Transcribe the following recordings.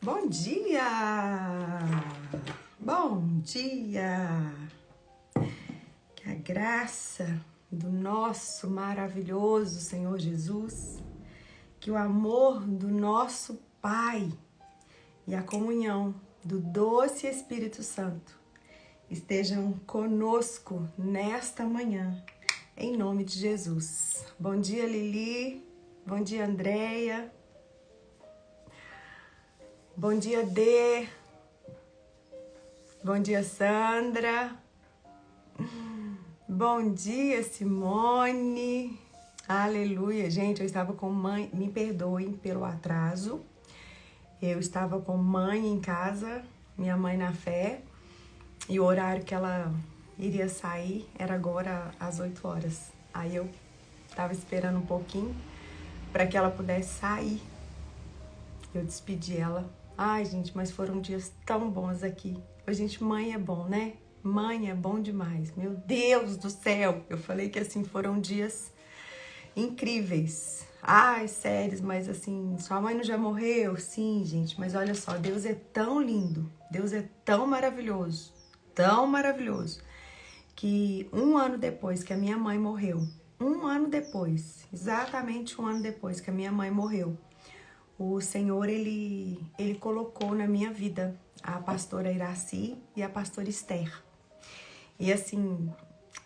Bom dia! Bom dia! Que a graça do nosso maravilhoso Senhor Jesus, que o amor do nosso Pai e a comunhão do doce Espírito Santo estejam conosco nesta manhã, em nome de Jesus. Bom dia, Lili. Bom dia, Andréia. Bom dia, Dê. Bom dia, Sandra. Bom dia, Simone. Aleluia. Gente, eu estava com mãe, me perdoem pelo atraso. Eu estava com mãe em casa, minha mãe na fé, e o horário que ela iria sair era agora às 8 horas. Aí eu estava esperando um pouquinho para que ela pudesse sair. Eu despedi ela. Ai, gente, mas foram dias tão bons aqui. Gente, mãe é bom, né? Mãe é bom demais. Meu Deus do céu! Eu falei que, assim, foram dias incríveis. Ai, sérios, mas, assim, sua mãe não já morreu? Sim, gente, mas olha só, Deus é tão lindo. Deus é tão maravilhoso, que um ano depois que a minha mãe morreu, exatamente um ano depois que a minha mãe morreu, o Senhor, ele colocou na minha vida a pastora Iraci e a pastora Esther. E assim,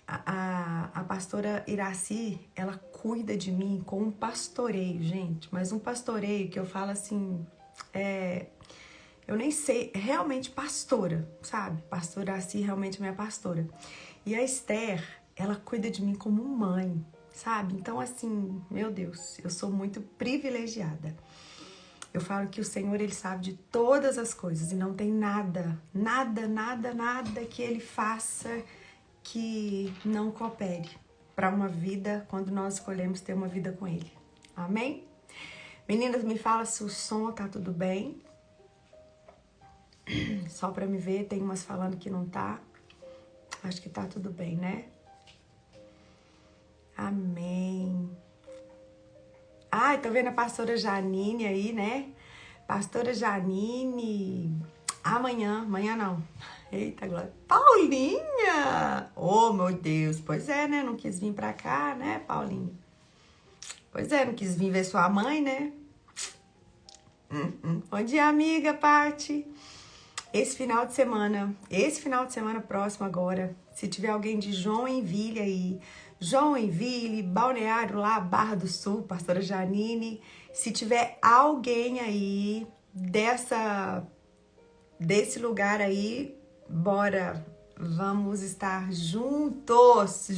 a pastora Iraci, ela cuida de mim com um pastoreio, gente. Mas um pastoreio que eu falo assim, eu nem sei, realmente pastora, sabe? Pastora Iraci realmente é minha pastora. E a Esther, ela cuida de mim como mãe, sabe? Então assim, meu Deus, eu sou muito privilegiada. Eu falo que o Senhor, Ele sabe de todas as coisas e não tem nada que Ele faça que não coopere para uma vida quando nós escolhemos ter uma vida com Ele. Amém? Meninas, me fala se o som tá tudo bem. Só para me ver, tem umas falando que não tá. Acho que tá tudo bem, né? Amém. Ai, tô vendo a pastora Janine aí, né? Pastora Janine, amanhã não. Eita, glória. Paulinha! Oh, meu Deus. Pois é, né? Não quis vir pra cá, né, Paulinha? Pois é, não quis vir ver sua mãe, né? Bom dia, amiga, Pati. Esse final de semana próximo agora, se tiver alguém de Joinville aí, Joinville, Balneário lá, Barra do Sul, pastora Janine, se tiver alguém aí desse lugar aí, bora, vamos estar juntos,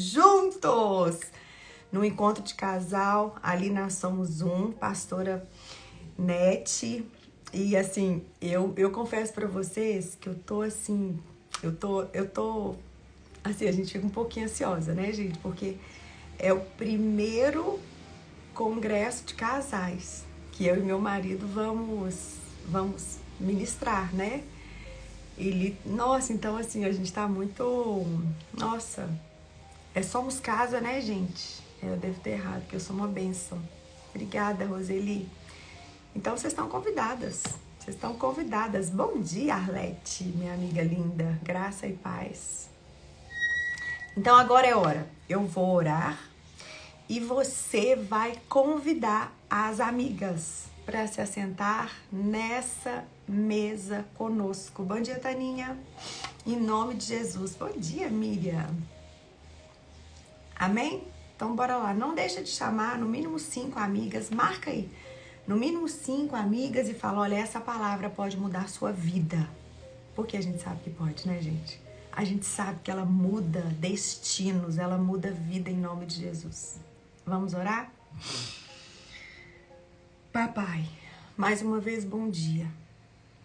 no encontro de casal, ali nós somos pastora Nete. E assim, eu confesso pra vocês que eu tô assim, assim, a gente fica um pouquinho ansiosa, né, gente? Porque é o primeiro congresso de casais que eu e meu marido vamos ministrar, né? Nossa, então assim, a gente tá muito, nossa, somos casa, né, gente? Eu devo ter errado, porque eu sou uma bênção. Obrigada, Roseli. Então, vocês estão convidadas. Bom dia, Arlete, minha amiga linda. Graça e paz. Então, agora é hora. Eu vou orar e você vai convidar as amigas para se assentar nessa mesa conosco. Bom dia, Taninha. Em nome de Jesus. Bom dia, Miriam. Amém? Então, bora lá. Não deixa de chamar no mínimo 5 amigas. Marca aí. No mínimo 5 amigas e fala, olha, essa palavra pode mudar a sua vida. Porque a gente sabe que pode, né, gente? A gente sabe que ela muda destinos, ela muda vida em nome de Jesus. Vamos orar? Papai, mais uma vez, bom dia.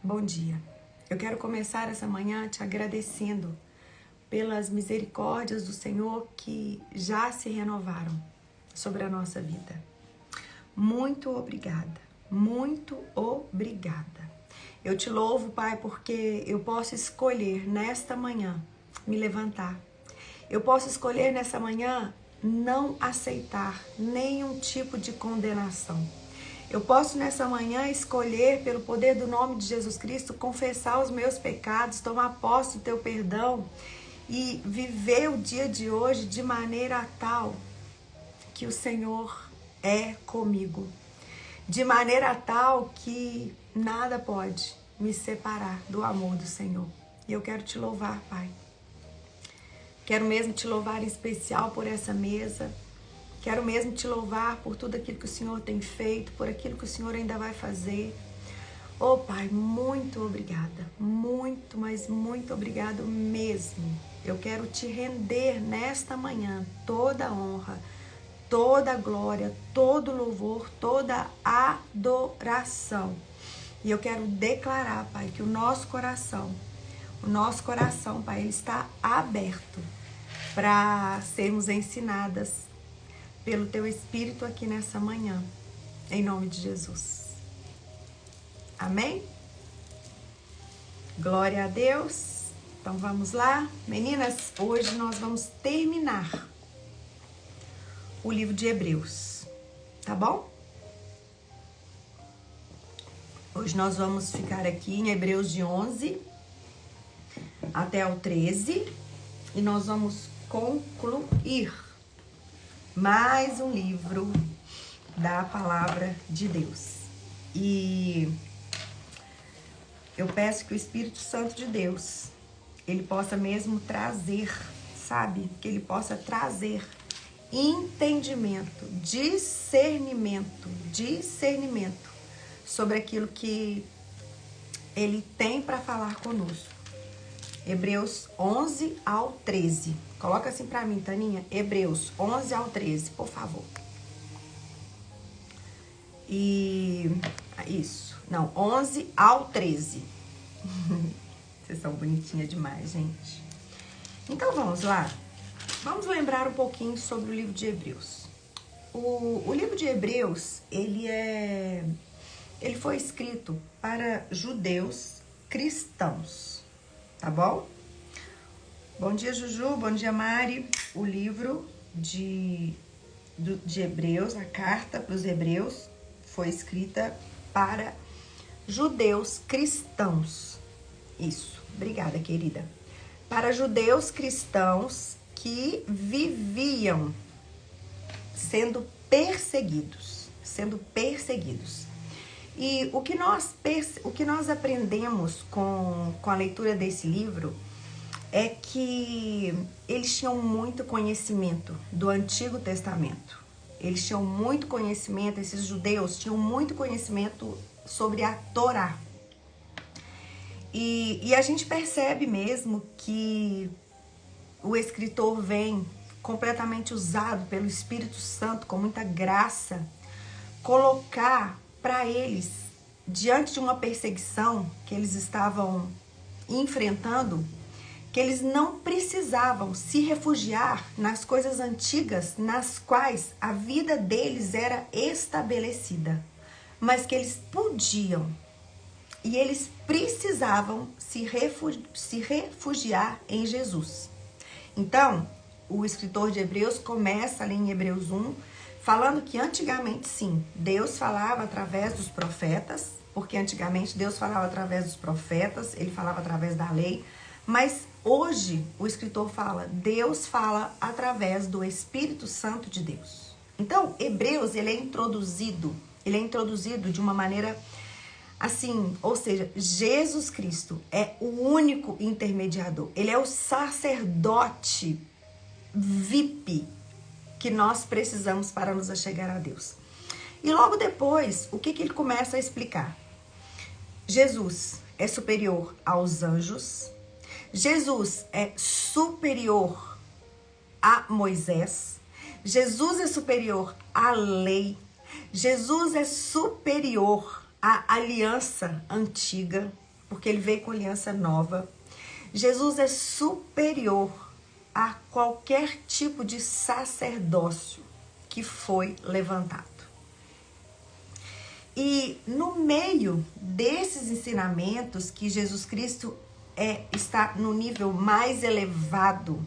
Bom dia. Eu quero começar essa manhã te agradecendo pelas misericórdias do Senhor que já se renovaram sobre a nossa vida. Muito obrigada, muito obrigada. Eu te louvo, Pai, porque eu posso escolher nesta manhã me levantar. Eu posso escolher nessa manhã não aceitar nenhum tipo de condenação. Eu posso nessa manhã escolher, pelo poder do nome de Jesus Cristo, confessar os meus pecados, tomar posse do teu perdão e viver o dia de hoje de maneira tal que o Senhor é comigo. De maneira tal que nada pode me separar do amor do Senhor. E eu quero te louvar, Pai. Quero mesmo te louvar em especial por essa mesa. Quero mesmo te louvar por tudo aquilo que o Senhor tem feito, por aquilo que o Senhor ainda vai fazer. Oh, Pai, muito obrigada. Muito, mas muito obrigado mesmo. Eu quero te render nesta manhã toda a honra, toda a glória, todo o louvor, toda a adoração. E eu quero declarar, Pai, que o nosso coração, Pai, ele está aberto para sermos ensinadas pelo Teu Espírito aqui nessa manhã, em nome de Jesus. Amém? Glória a Deus. Então vamos lá. Meninas, hoje nós vamos terminar o livro de Hebreus, tá bom? Hoje nós vamos ficar aqui em Hebreus de 11 até o 13 e nós vamos concluir mais um livro da palavra de Deus. E eu peço que o Espírito Santo de Deus, ele possa mesmo trazer, sabe? Que ele possa trazer entendimento, discernimento sobre aquilo que ele tem para falar conosco. Hebreus 11 ao 13. Coloca assim pra mim, Taninha. Hebreus 11 ao 13, por favor. E... isso. Não, 11 ao 13. Vocês são bonitinhas demais, gente. Então, vamos lá. Vamos lembrar um pouquinho sobre o livro de Hebreus. O livro de Hebreus, ele foi escrito para judeus cristãos. Tá bom? Bom dia, Juju. Bom dia, Mari. O livro de Hebreus, a carta para os Hebreus, foi escrita para judeus cristãos. Isso. Obrigada, querida. Para judeus cristãos que viviam sendo perseguidos. E o que nós aprendemos com a leitura desse livro é que eles tinham muito conhecimento do Antigo Testamento. Eles tinham muito conhecimento, esses judeus tinham muito conhecimento sobre a Torá. E a gente percebe mesmo que o escritor vem completamente usado pelo Espírito Santo, com muita graça, colocar para eles, diante de uma perseguição que eles estavam enfrentando, que eles não precisavam se refugiar nas coisas antigas nas quais a vida deles era estabelecida, mas que eles podiam e eles precisavam se refugiar em Jesus. Então, o escritor de Hebreus começa ali em Hebreus 1, falando que antigamente, sim, Deus falava através dos profetas, porque antigamente Deus falava através dos profetas, ele falava através da lei, mas hoje o escritor fala, Deus fala através do Espírito Santo de Deus. Então, Hebreus, ele é introduzido de uma maneira assim, ou seja, Jesus Cristo é o único intermediador, ele é o sacerdote VIP que nós precisamos para nos achegar a Deus. E logo depois, o que ele começa a explicar? Jesus é superior aos anjos, Jesus é superior a Moisés, Jesus é superior à lei, Jesus é superior à aliança antiga, porque ele veio com aliança nova. Jesus é superior a qualquer tipo de sacerdócio que foi levantado. E no meio desses ensinamentos que Jesus Cristo está no nível mais elevado,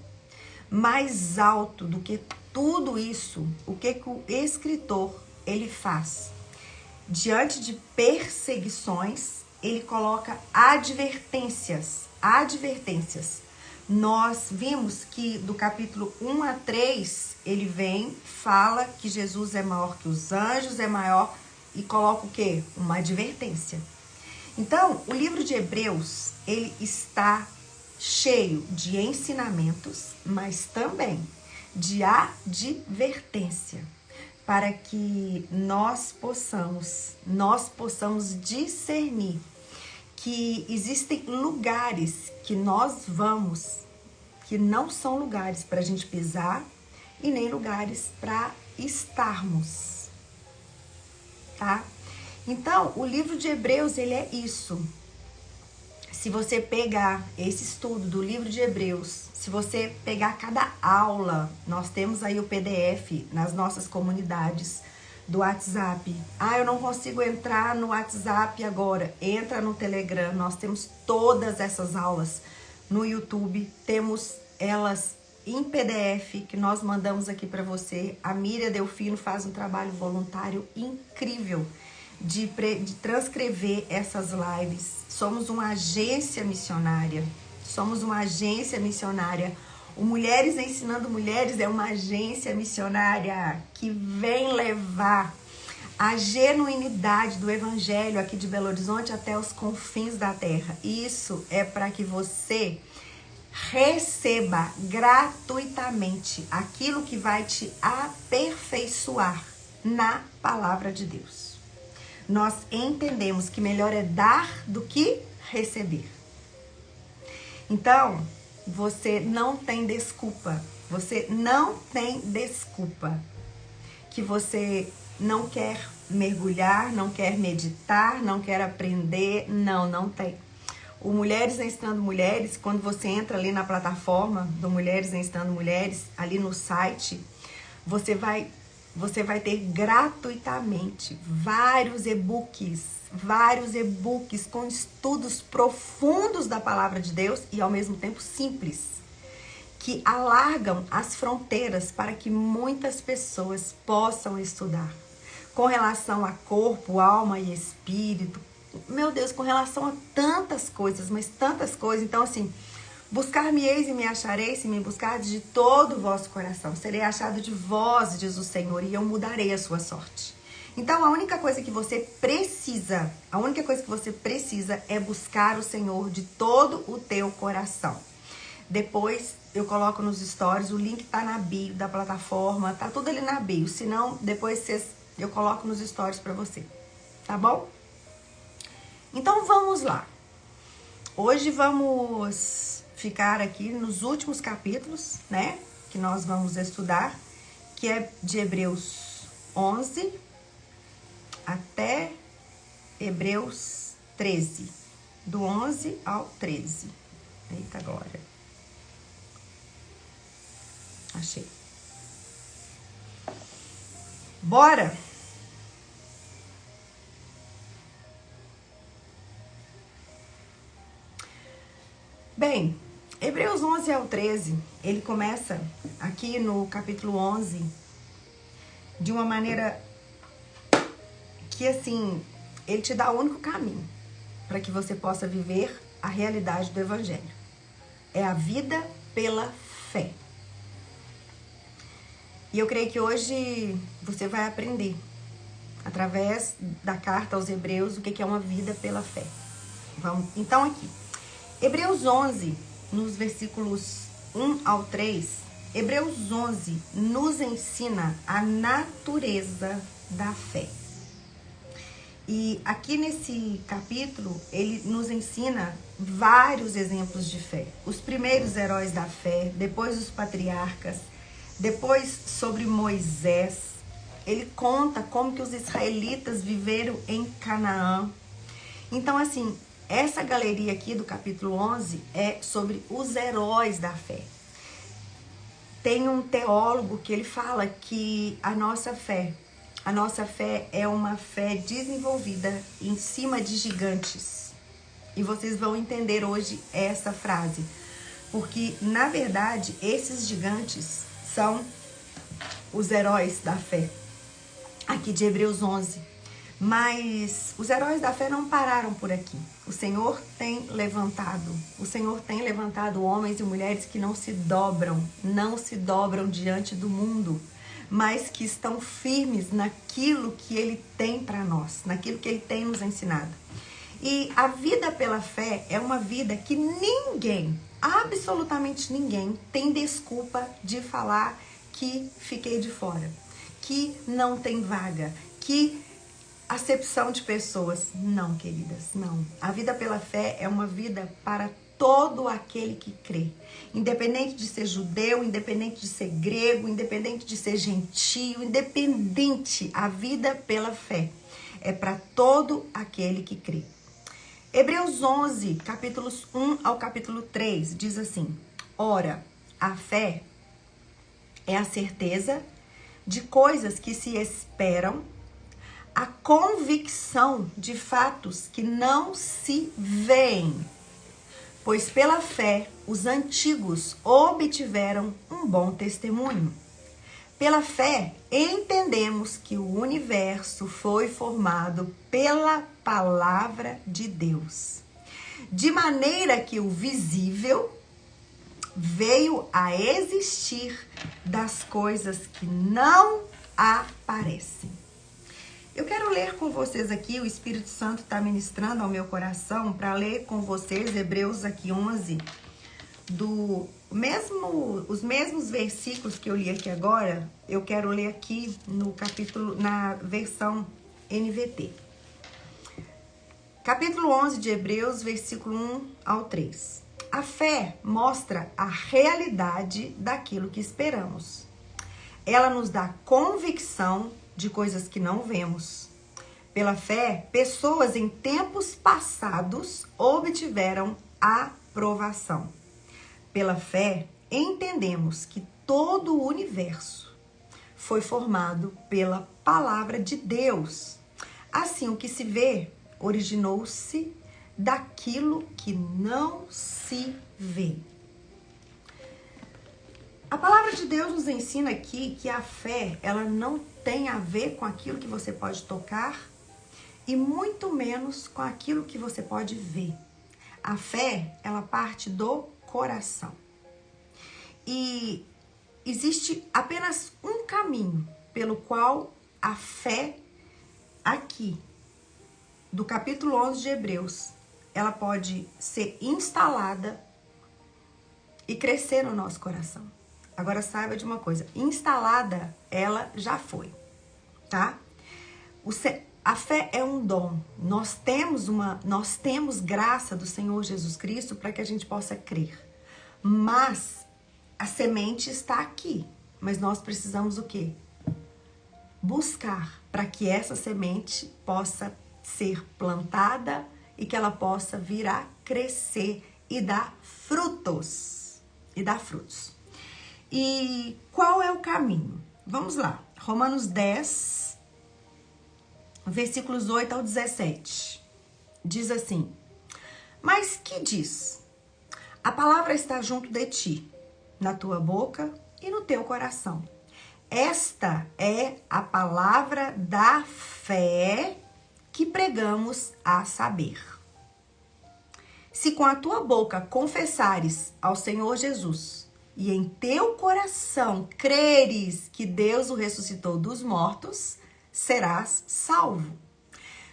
mais alto do que tudo isso, o que o escritor ele faz? diante de perseguições, ele coloca advertências. Advertências. Nós vimos que do capítulo 1 a 3, ele vem, fala que Jesus é maior que os anjos, é maior, e coloca o quê? Uma advertência. Então, o livro de Hebreus, ele está cheio de ensinamentos, mas também de advertência, para que nós possamos discernir que existem lugares que nós vamos que não são lugares para a gente pisar e nem lugares para estarmos, tá? Então, o livro de Hebreus, ele é isso. Se você pegar esse estudo do livro de Hebreus, se você pegar cada aula, nós temos aí o PDF nas nossas comunidades do WhatsApp. Ah, eu não consigo entrar no WhatsApp agora. Entra no Telegram. Nós temos todas essas aulas no YouTube. Temos elas em PDF que nós mandamos aqui para você. A Miriam Delfino faz um trabalho voluntário incrível de transcrever essas lives. Somos uma agência missionária. O Mulheres Ensinando Mulheres é uma agência missionária que vem levar a genuinidade do Evangelho aqui de Belo Horizonte até os confins da terra. Isso é para que você receba gratuitamente aquilo que vai te aperfeiçoar na palavra de Deus. Nós entendemos que melhor é dar do que receber. Então, você não tem desculpa. Que você não quer mergulhar, não quer meditar, não quer aprender. Não tem. O Mulheres Ensinando Mulheres, quando você entra ali na plataforma do Mulheres Ensinando Mulheres, ali no site, você vai ter gratuitamente vários e-books com estudos profundos da palavra de Deus e ao mesmo tempo simples, que alargam as fronteiras para que muitas pessoas possam estudar. Com relação a corpo, alma e espírito, meu Deus, com relação a tantas coisas, mas tantas coisas. Então, assim, buscar-me-eis e me achareis, se me buscardes de todo o vosso coração. Serei achado de vós, diz o Senhor, e eu mudarei a sua sorte. Então, a única coisa que você precisa é buscar o Senhor de todo o teu coração. Depois, eu coloco nos stories, o link tá na bio da plataforma, tá tudo ali na bio. Se não, depois eu coloco nos stories pra você, tá bom? Então, vamos lá. Hoje vamos ficar aqui nos últimos capítulos, né? Que nós vamos estudar, que é de Hebreus 11 até Hebreus 13. Do 11 ao 13. Eita, agora. Achei. Bora! Bem, Hebreus 11 ao 13, ele começa aqui no capítulo 11 de uma maneira que, assim, ele te dá o único caminho para que você possa viver a realidade do Evangelho. É a vida pela fé. E eu creio que hoje você vai aprender, através da carta aos Hebreus, o que é uma vida pela fé. Vamos, então, aqui. Hebreus 11, nos versículos 1 ao 3, Hebreus 11 nos ensina a natureza da fé. E aqui nesse capítulo, ele nos ensina vários exemplos de fé. Os primeiros heróis da fé, depois os patriarcas, depois sobre Moisés. Ele conta como que os israelitas viveram em Canaã. Então, assim, essa galeria aqui do capítulo 11 é sobre os heróis da fé. Tem um teólogo que ele fala que a nossa fé é uma fé desenvolvida em cima de gigantes. E vocês vão entender hoje essa frase. Porque, na verdade, esses gigantes são os heróis da fé. Aqui de Hebreus 11. Mas os heróis da fé não pararam por aqui. O Senhor tem levantado homens e mulheres que não se dobram diante do mundo, mas que estão firmes naquilo que Ele tem para nós, naquilo que Ele tem nos ensinado. E a vida pela fé é uma vida que ninguém, absolutamente ninguém, tem desculpa de falar que fiquei de fora, que não tem vaga, que acepção de pessoas. Não, queridas, não. A vida pela fé é uma vida para todo aquele que crê. Independente de ser judeu, independente de ser grego, independente de ser gentio, independente, a vida pela fé é para todo aquele que crê. Hebreus 11, capítulos 1 ao capítulo 3, diz assim: ora, a fé é a certeza de coisas que se esperam, a convicção de fatos que não se veem. Pois pela fé os antigos obtiveram um bom testemunho. Pela fé entendemos que o universo foi formado pela palavra de Deus, de maneira que o visível veio a existir das coisas que não aparecem. Eu quero ler com vocês aqui, o Espírito Santo está ministrando ao meu coração para ler com vocês Hebreus aqui 11, os mesmos versículos que eu li aqui agora, eu quero ler aqui no capítulo, na versão NVT. Capítulo 11 de Hebreus, versículo 1 ao 3. A fé mostra a realidade daquilo que esperamos. Ela nos dá convicção de coisas que não vemos. Pela fé, pessoas em tempos passados obtiveram aprovação. Pela fé, entendemos que todo o universo foi formado pela palavra de Deus. Assim, o que se vê originou-se daquilo que não se vê. A palavra de Deus nos ensina aqui que a fé, ela não tem a ver com aquilo que você pode tocar e muito menos com aquilo que você pode ver. A fé, ela parte do coração. E existe apenas um caminho pelo qual a fé aqui, do capítulo 11 de Hebreus, ela pode ser instalada e crescer no nosso coração. Agora saiba de uma coisa, instalada ela já foi, tá? A fé é um dom. Nós temos graça do Senhor Jesus Cristo para que a gente possa crer. Mas a semente está aqui. Mas nós precisamos o quê? Buscar para que essa semente possa ser plantada e que ela possa vir a crescer e dar frutos. E qual é o caminho? Vamos lá. Romanos 10, versículos 8 ao 17. Diz assim: mas que diz? A palavra está junto de ti, na tua boca e no teu coração. Esta é a palavra da fé que pregamos a saber. Se com a tua boca confessares ao Senhor Jesus e em teu coração creres que Deus o ressuscitou dos mortos, serás salvo.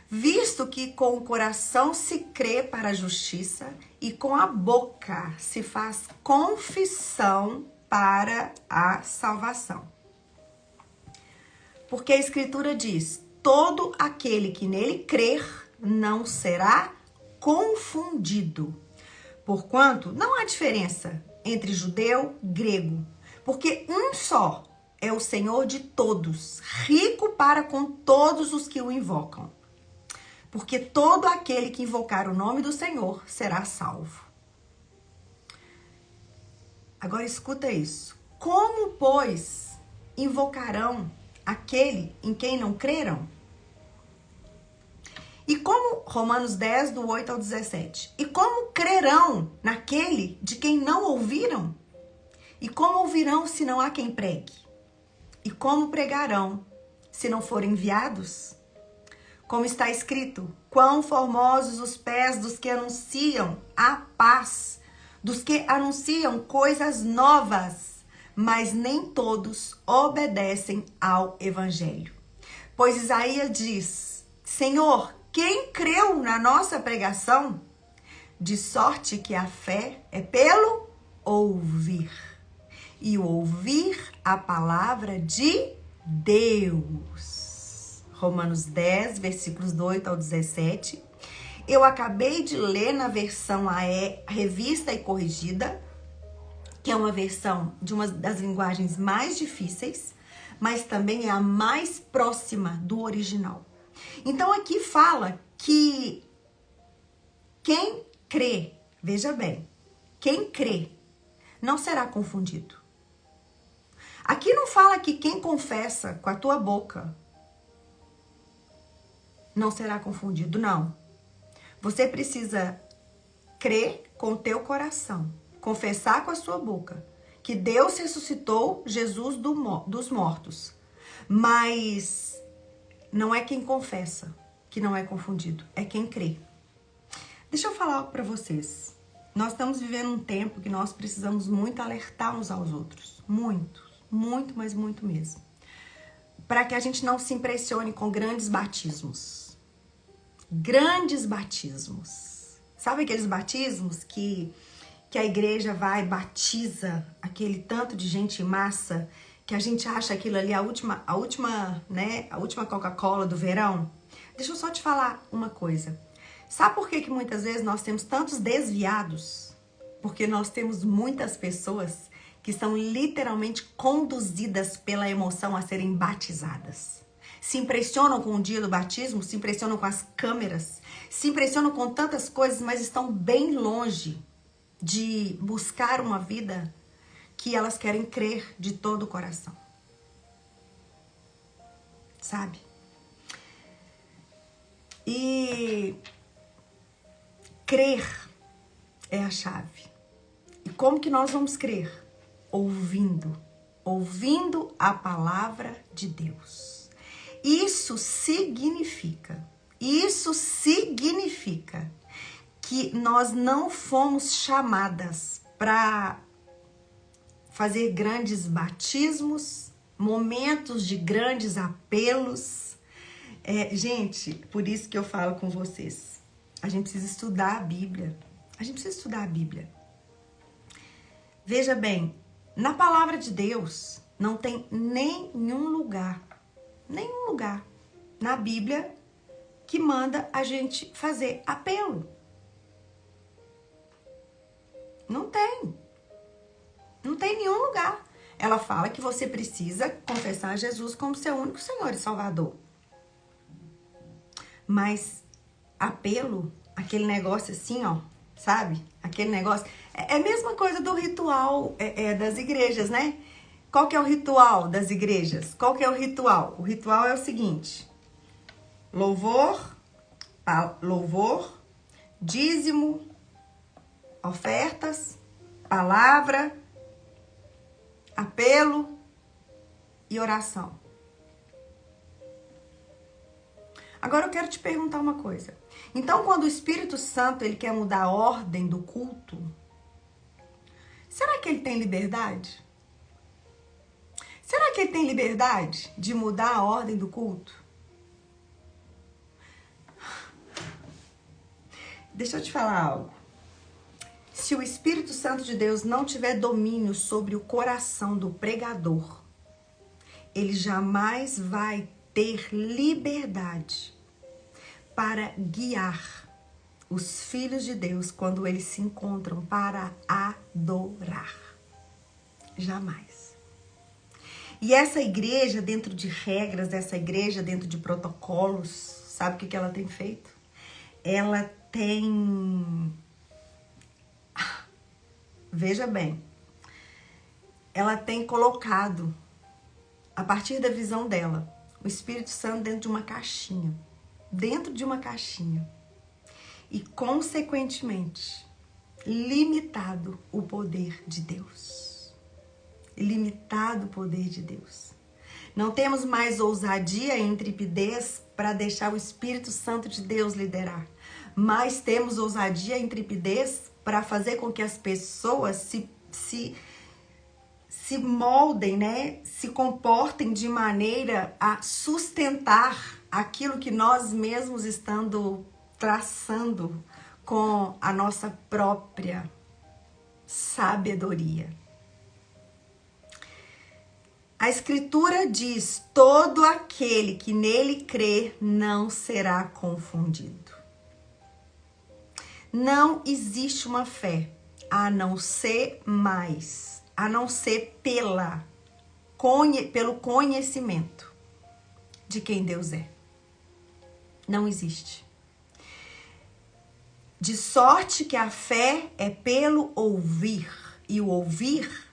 Visto que com o coração se crê para a justiça e com a boca se faz confissão para a salvação. Porque a Escritura diz: todo aquele que nele crer não será confundido. Porquanto não há diferença entre judeu e grego, porque um só é o Senhor de todos, rico para com todos os que o invocam. Porque todo aquele que invocar o nome do Senhor será salvo. Agora escuta isso. Como, pois, invocarão aquele em quem não creram? E como, Romanos 10, do 8 ao 17. E como crerão naquele de quem não ouviram? E como ouvirão se não há quem pregue? E como pregarão se não forem enviados? Como está escrito: quão formosos os pés dos que anunciam a paz, dos que anunciam coisas novas, mas nem todos obedecem ao evangelho. Pois Isaías diz: Senhor, quem creu na nossa pregação? De sorte que a fé é pelo ouvir, e o ouvir a palavra de Deus. Romanos 10, versículos 8 ao 17. Eu acabei de ler na versão Revista e Corrigida, que é uma versão de uma das linguagens mais difíceis, mas também é a mais próxima do original. Então aqui fala que quem crê, veja bem, quem crê não será confundido. Aqui não fala que quem confessa com a tua boca não será confundido, não. Você precisa crer com o teu coração, confessar com a sua boca que Deus ressuscitou Jesus dos mortos. Mas não é quem confessa que não é confundido, é quem crê. Deixa eu falar algo para vocês. Nós estamos vivendo um tempo que nós precisamos muito alertar uns aos outros. Muito, mas muito mesmo. Para que a gente não se impressione com grandes batismos. Grandes batismos. Sabe aqueles batismos que a igreja vai e batiza aquele tanto de gente em massa, que a gente acha aquilo ali a última Coca-Cola do verão? Deixa eu só te falar uma coisa. Sabe por que muitas vezes nós temos tantos desviados? Porque nós temos muitas pessoas que são literalmente conduzidas pela emoção a serem batizadas. Se impressionam com o dia do batismo, se impressionam com as câmeras, se impressionam com tantas coisas, mas estão bem longe de buscar uma vida que elas querem crer de todo o coração. Sabe? E crer é a chave. E como que nós vamos crer? Ouvindo a palavra de Deus. Isso significa que nós não fomos chamadas para fazer grandes batismos, momentos de grandes apelos. Gente, por isso que eu falo com vocês. A gente precisa estudar a Bíblia. Veja bem, na palavra de Deus não tem nenhum lugar na Bíblia que manda a gente fazer apelo. Não tem nenhum lugar. Ela fala que você precisa confessar Jesus como seu único Senhor e Salvador. Mas apelo, aquele negócio assim, ó, sabe? Aquele negócio, é a mesma coisa do ritual das igrejas, né? Qual que é o ritual das igrejas? Qual que é o ritual? O ritual é o seguinte: louvor, dízimo, ofertas, palavra, apelo e oração. Agora eu quero te perguntar uma coisa. Então, quando o Espírito Santo ele quer mudar a ordem do culto, será que ele tem liberdade? Será que ele tem liberdade de mudar a ordem do culto? Deixa eu te falar algo. Se o Espírito Santo de Deus não tiver domínio sobre o coração do pregador, ele jamais vai ter liberdade para guiar os filhos de Deus quando eles se encontram para adorar. Jamais. E essa igreja, dentro de regras, essa igreja dentro de protocolos, sabe o que ela tem feito? Ela tem... Veja bem, ela tem colocado, a partir da visão dela, o Espírito Santo dentro de uma caixinha. E, consequentemente, limitado o poder de Deus. Não temos mais ousadia e intrepidez para deixar o Espírito Santo de Deus liderar. Mas temos ousadia e intrepidez para fazer com que as pessoas se moldem, né? Se comportem de maneira a sustentar aquilo que nós mesmos estamos traçando com a nossa própria sabedoria. A Escritura diz: todo aquele que nele crê não será confundido. Não existe uma fé a não ser pelo conhecimento de quem Deus é. Não existe. De sorte que a fé é pelo ouvir, e o ouvir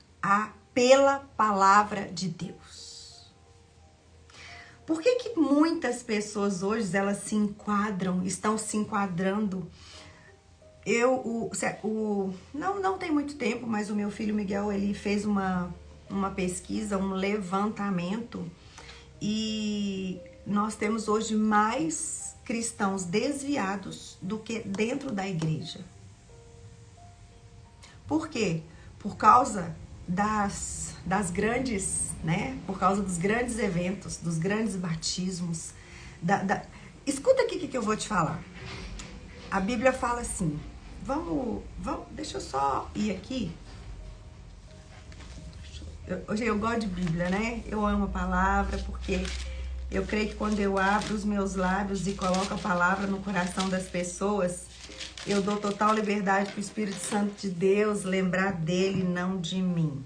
pela palavra de Deus. Por que muitas pessoas hoje elas estão se enquadrando? Não tem muito tempo, mas o meu filho Miguel, ele fez uma pesquisa, um levantamento, e nós temos hoje mais cristãos desviados do que dentro da igreja. Por quê? Por causa das grandes, né? Por causa dos grandes eventos, dos grandes batismos. Escuta aqui o que eu vou te falar. A Bíblia fala assim, deixa eu só ir aqui. Hoje eu gosto de Bíblia, né? Eu amo a palavra, porque eu creio que quando eu abro os meus lábios e coloco a palavra no coração das pessoas, eu dou total liberdade para o Espírito Santo de Deus lembrar dele, não de mim.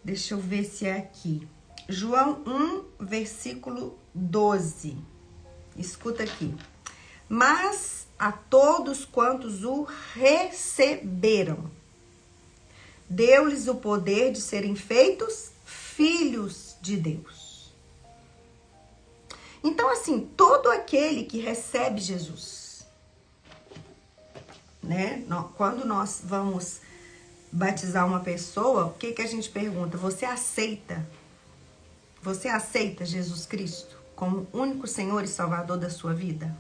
Deixa eu ver se é aqui. João 1, versículo 12. Escuta aqui. Mas a todos quantos o receberam, deu-lhes o poder de serem feitos filhos de Deus. Então, assim, todo aquele que recebe Jesus, né? Quando nós vamos batizar uma pessoa, o que a gente pergunta? Você aceita Jesus Cristo como único Senhor e Salvador da sua vida?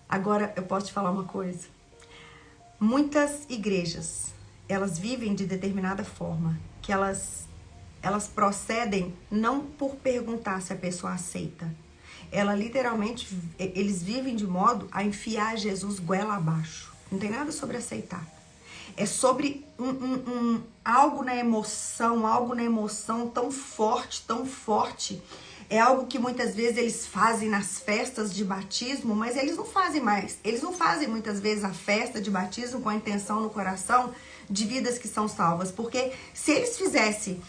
Agora, eu posso te falar uma coisa. Muitas igrejas, elas vivem de determinada forma, que elas procedem não por perguntar se a pessoa aceita. Eles vivem de modo a enfiar Jesus goela abaixo. Não tem nada sobre aceitar. É sobre algo na emoção tão forte. É algo que muitas vezes eles fazem nas festas de batismo, mas eles não fazem mais. Eles não fazem muitas vezes a festa de batismo com a intenção no coração de vidas que são salvas. Porque se eles tivessem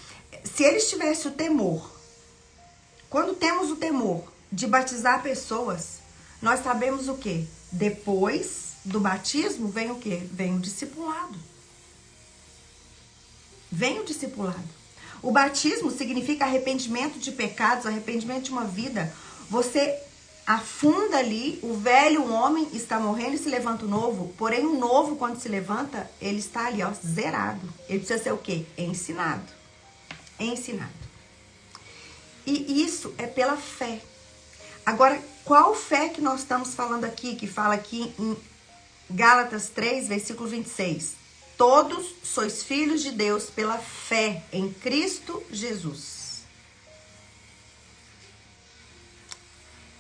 o temor, quando temos o temor de batizar pessoas, nós sabemos o quê? Depois do batismo vem o quê? Vem o discipulado. Vem o discipulado. O batismo significa arrependimento de pecados, arrependimento de uma vida. Você afunda ali, o velho homem está morrendo e se levanta o novo. Porém, o novo, quando se levanta, ele está ali, ó, zerado. Ele precisa ser o quê? Ensinado. Ensinado. E isso é pela fé. Agora, qual fé que nós estamos falando aqui? Que fala aqui em Gálatas 3, versículo 26. Todos sois filhos de Deus pela fé em Cristo Jesus.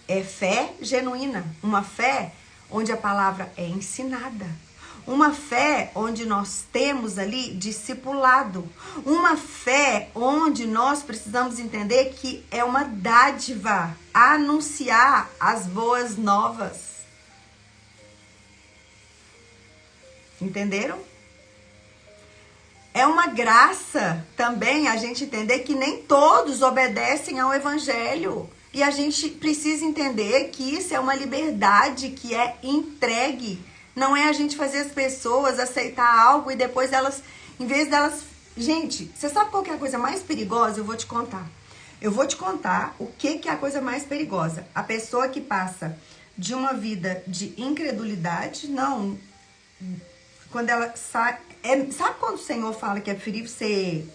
É fé genuína, uma fé onde a palavra é ensinada. Uma fé onde nós temos ali discipulado. Uma fé onde nós precisamos entender que é uma dádiva anunciar as boas novas. Entenderam? É uma graça também a gente entender que nem todos obedecem ao evangelho. E a gente precisa entender que isso é uma liberdade que é entregue. Não é a gente fazer as pessoas aceitar algo e depois elas, em vez delas... Gente, você sabe qual que é a coisa mais perigosa? Eu vou te contar. Eu vou te contar o que é a coisa mais perigosa. A pessoa que passa de uma vida de incredulidade, não... Quando ela sai... sabe quando o Senhor fala que é preferível ser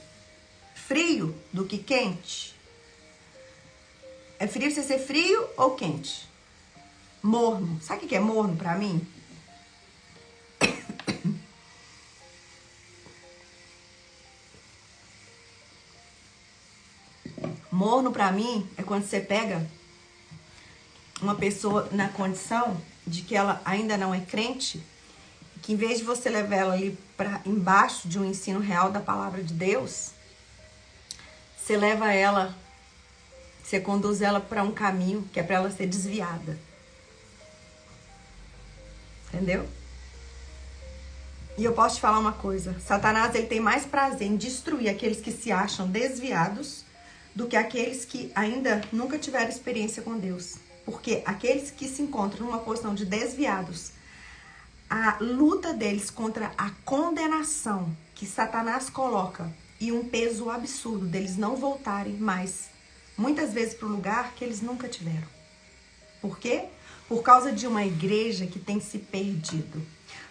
frio do que quente? É frio você ser frio ou quente? Morno. Sabe o que é morno pra mim? Morno pra mim é quando você pega uma pessoa na condição de que ela ainda não é crente, que em vez de você levar ela ali para embaixo de um ensino real da palavra de Deus, você leva ela, você conduz ela para um caminho que é para ela ser desviada. Entendeu? E eu posso te falar uma coisa, Satanás ele tem mais prazer em destruir aqueles que se acham desviados do que aqueles que ainda nunca tiveram experiência com Deus. Porque aqueles que se encontram numa posição de desviados, a luta deles contra a condenação que Satanás coloca e um peso absurdo deles não voltarem mais, muitas vezes para o lugar que eles nunca tiveram. Por quê? Por causa de uma igreja que tem se perdido.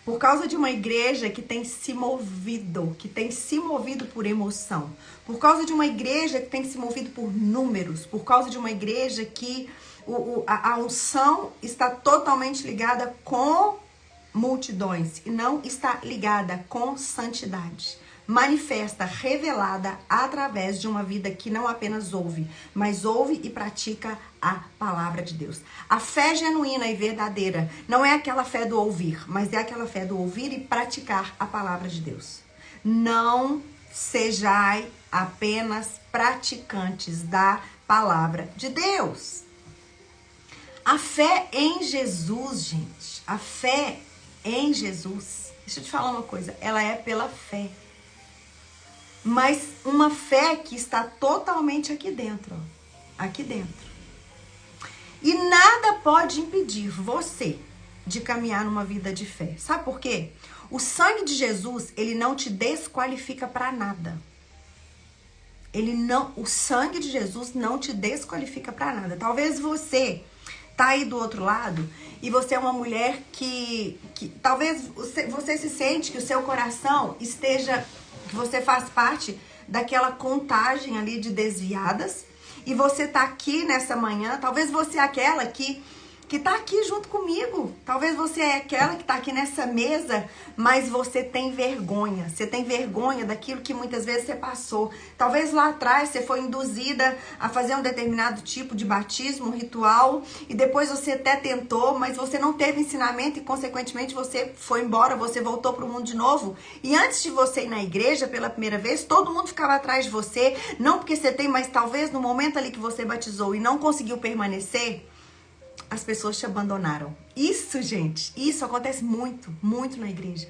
Por causa de uma igreja que tem se movido por emoção. Por causa de uma igreja que tem se movido por números. Por causa de uma igreja que a unção está totalmente ligada com multidões e não está ligada com santidade. Manifesta, revelada através de uma vida que não apenas ouve, mas ouve e pratica a palavra de Deus. A fé genuína e verdadeira não é aquela fé do ouvir, mas é aquela fé do ouvir e praticar a palavra de Deus. Não sejai apenas praticantes da palavra de Deus. A fé em Jesus, gente, a fé em Jesus, deixa eu te falar uma coisa, ela é pela fé. Mas uma fé que está totalmente aqui dentro, ó, aqui dentro. E nada pode impedir você de caminhar numa vida de fé. Sabe por quê? O sangue de Jesus, ele não te desqualifica para nada. O sangue de Jesus não te desqualifica para nada. Talvez você tá aí do outro lado e você é uma mulher que talvez você se sente que o seu coração esteja, que você faz parte daquela contagem ali de desviadas e você tá aqui nessa manhã, talvez você é aquela que tá aqui junto comigo, talvez você é aquela que tá aqui nessa mesa, mas você tem vergonha daquilo que muitas vezes você passou. Talvez lá atrás você foi induzida a fazer um determinado tipo de batismo, um ritual, e depois você até tentou, mas você não teve ensinamento e consequentemente você foi embora, você voltou pro mundo de novo. E antes de você ir na igreja pela primeira vez, todo mundo ficava atrás de você, não porque você tem, mas talvez no momento ali que você batizou e não conseguiu permanecer, as pessoas te abandonaram. Isso, gente, isso acontece muito, muito na igreja.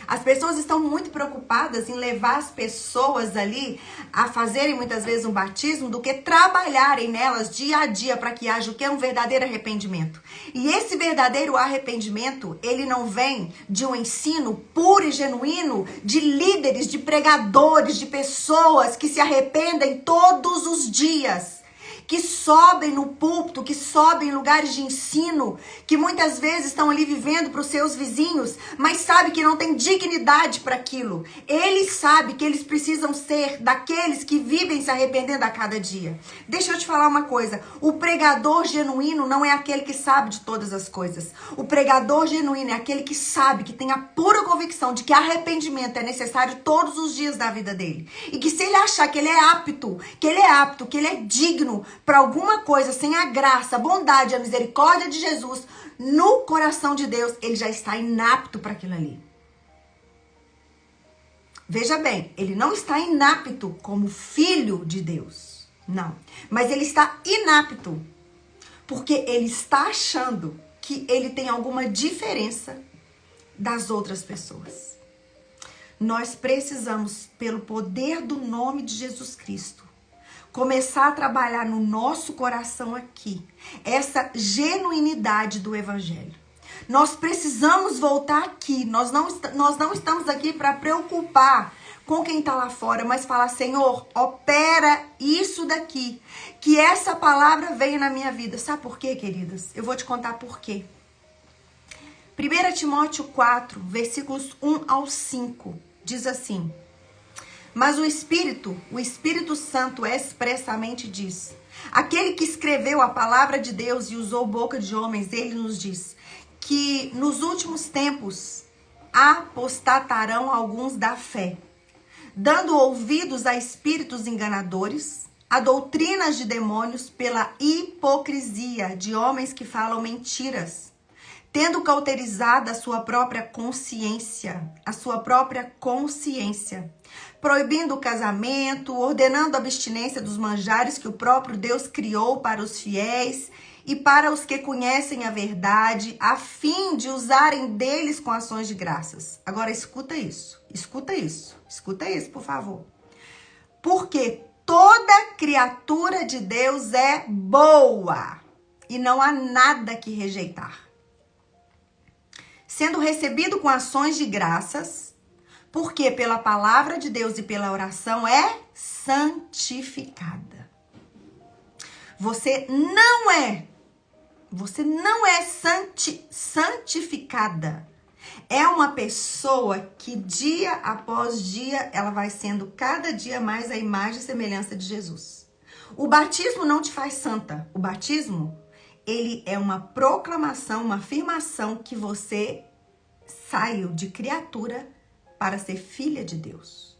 As pessoas estão muito preocupadas em levar as pessoas ali a fazerem muitas vezes um batismo do que trabalharem nelas dia a dia para que haja o que é um verdadeiro arrependimento. E esse verdadeiro arrependimento, ele não vem de um ensino puro e genuíno de líderes, de pregadores, de pessoas que se arrependem todos os dias, que sobem no púlpito, que sobem em lugares de ensino, que muitas vezes estão ali vivendo para os seus vizinhos, mas sabe que não tem dignidade para aquilo. Eles sabem que eles precisam ser daqueles que vivem se arrependendo a cada dia. Deixa eu te falar uma coisa, o pregador genuíno não é aquele que sabe de todas as coisas. O pregador genuíno é aquele que sabe, que tem a pura convicção de que arrependimento é necessário todos os dias da vida dele. E que se ele achar que ele é apto, que ele é digno para alguma coisa sem a graça, a bondade, a misericórdia de Jesus no coração de Deus, ele já está inapto para aquilo ali. Veja bem, ele não está inapto como filho de Deus, não. Mas ele está inapto porque ele está achando que ele tem alguma diferença das outras pessoas. Nós precisamos, pelo poder do nome de Jesus Cristo, começar a trabalhar no nosso coração aqui, essa genuinidade do evangelho. Nós precisamos voltar aqui, nós não estamos aqui para preocupar com quem está lá fora, mas falar, Senhor, opera isso daqui, que essa palavra venha na minha vida. Sabe por quê, queridas? Eu vou te contar por quê. 1 Timóteo 4, versículos 1 ao 5, diz assim: mas o Espírito Santo expressamente diz: Aquele que escreveu a palavra de Deus e usou boca de homens, ele nos diz que nos últimos tempos apostatarão alguns da fé, dando ouvidos a espíritos enganadores, a doutrinas de demônios pela hipocrisia de homens que falam mentiras, tendo cauterizado a sua própria consciência, proibindo o casamento, ordenando a abstinência dos manjares que o próprio Deus criou para os fiéis e para os que conhecem a verdade, a fim de usarem deles com ações de graças. Agora escuta isso, por favor. Porque toda criatura de Deus é boa e não há nada que rejeitar, sendo recebido com ações de graças, porque pela palavra de Deus e pela oração é santificada. Você não é santificada. É uma pessoa que dia após dia, ela vai sendo cada dia mais a imagem e semelhança de Jesus. O batismo não te faz santa. O batismo, ele é uma proclamação, uma afirmação que você saiu de criatura para ser filha de Deus.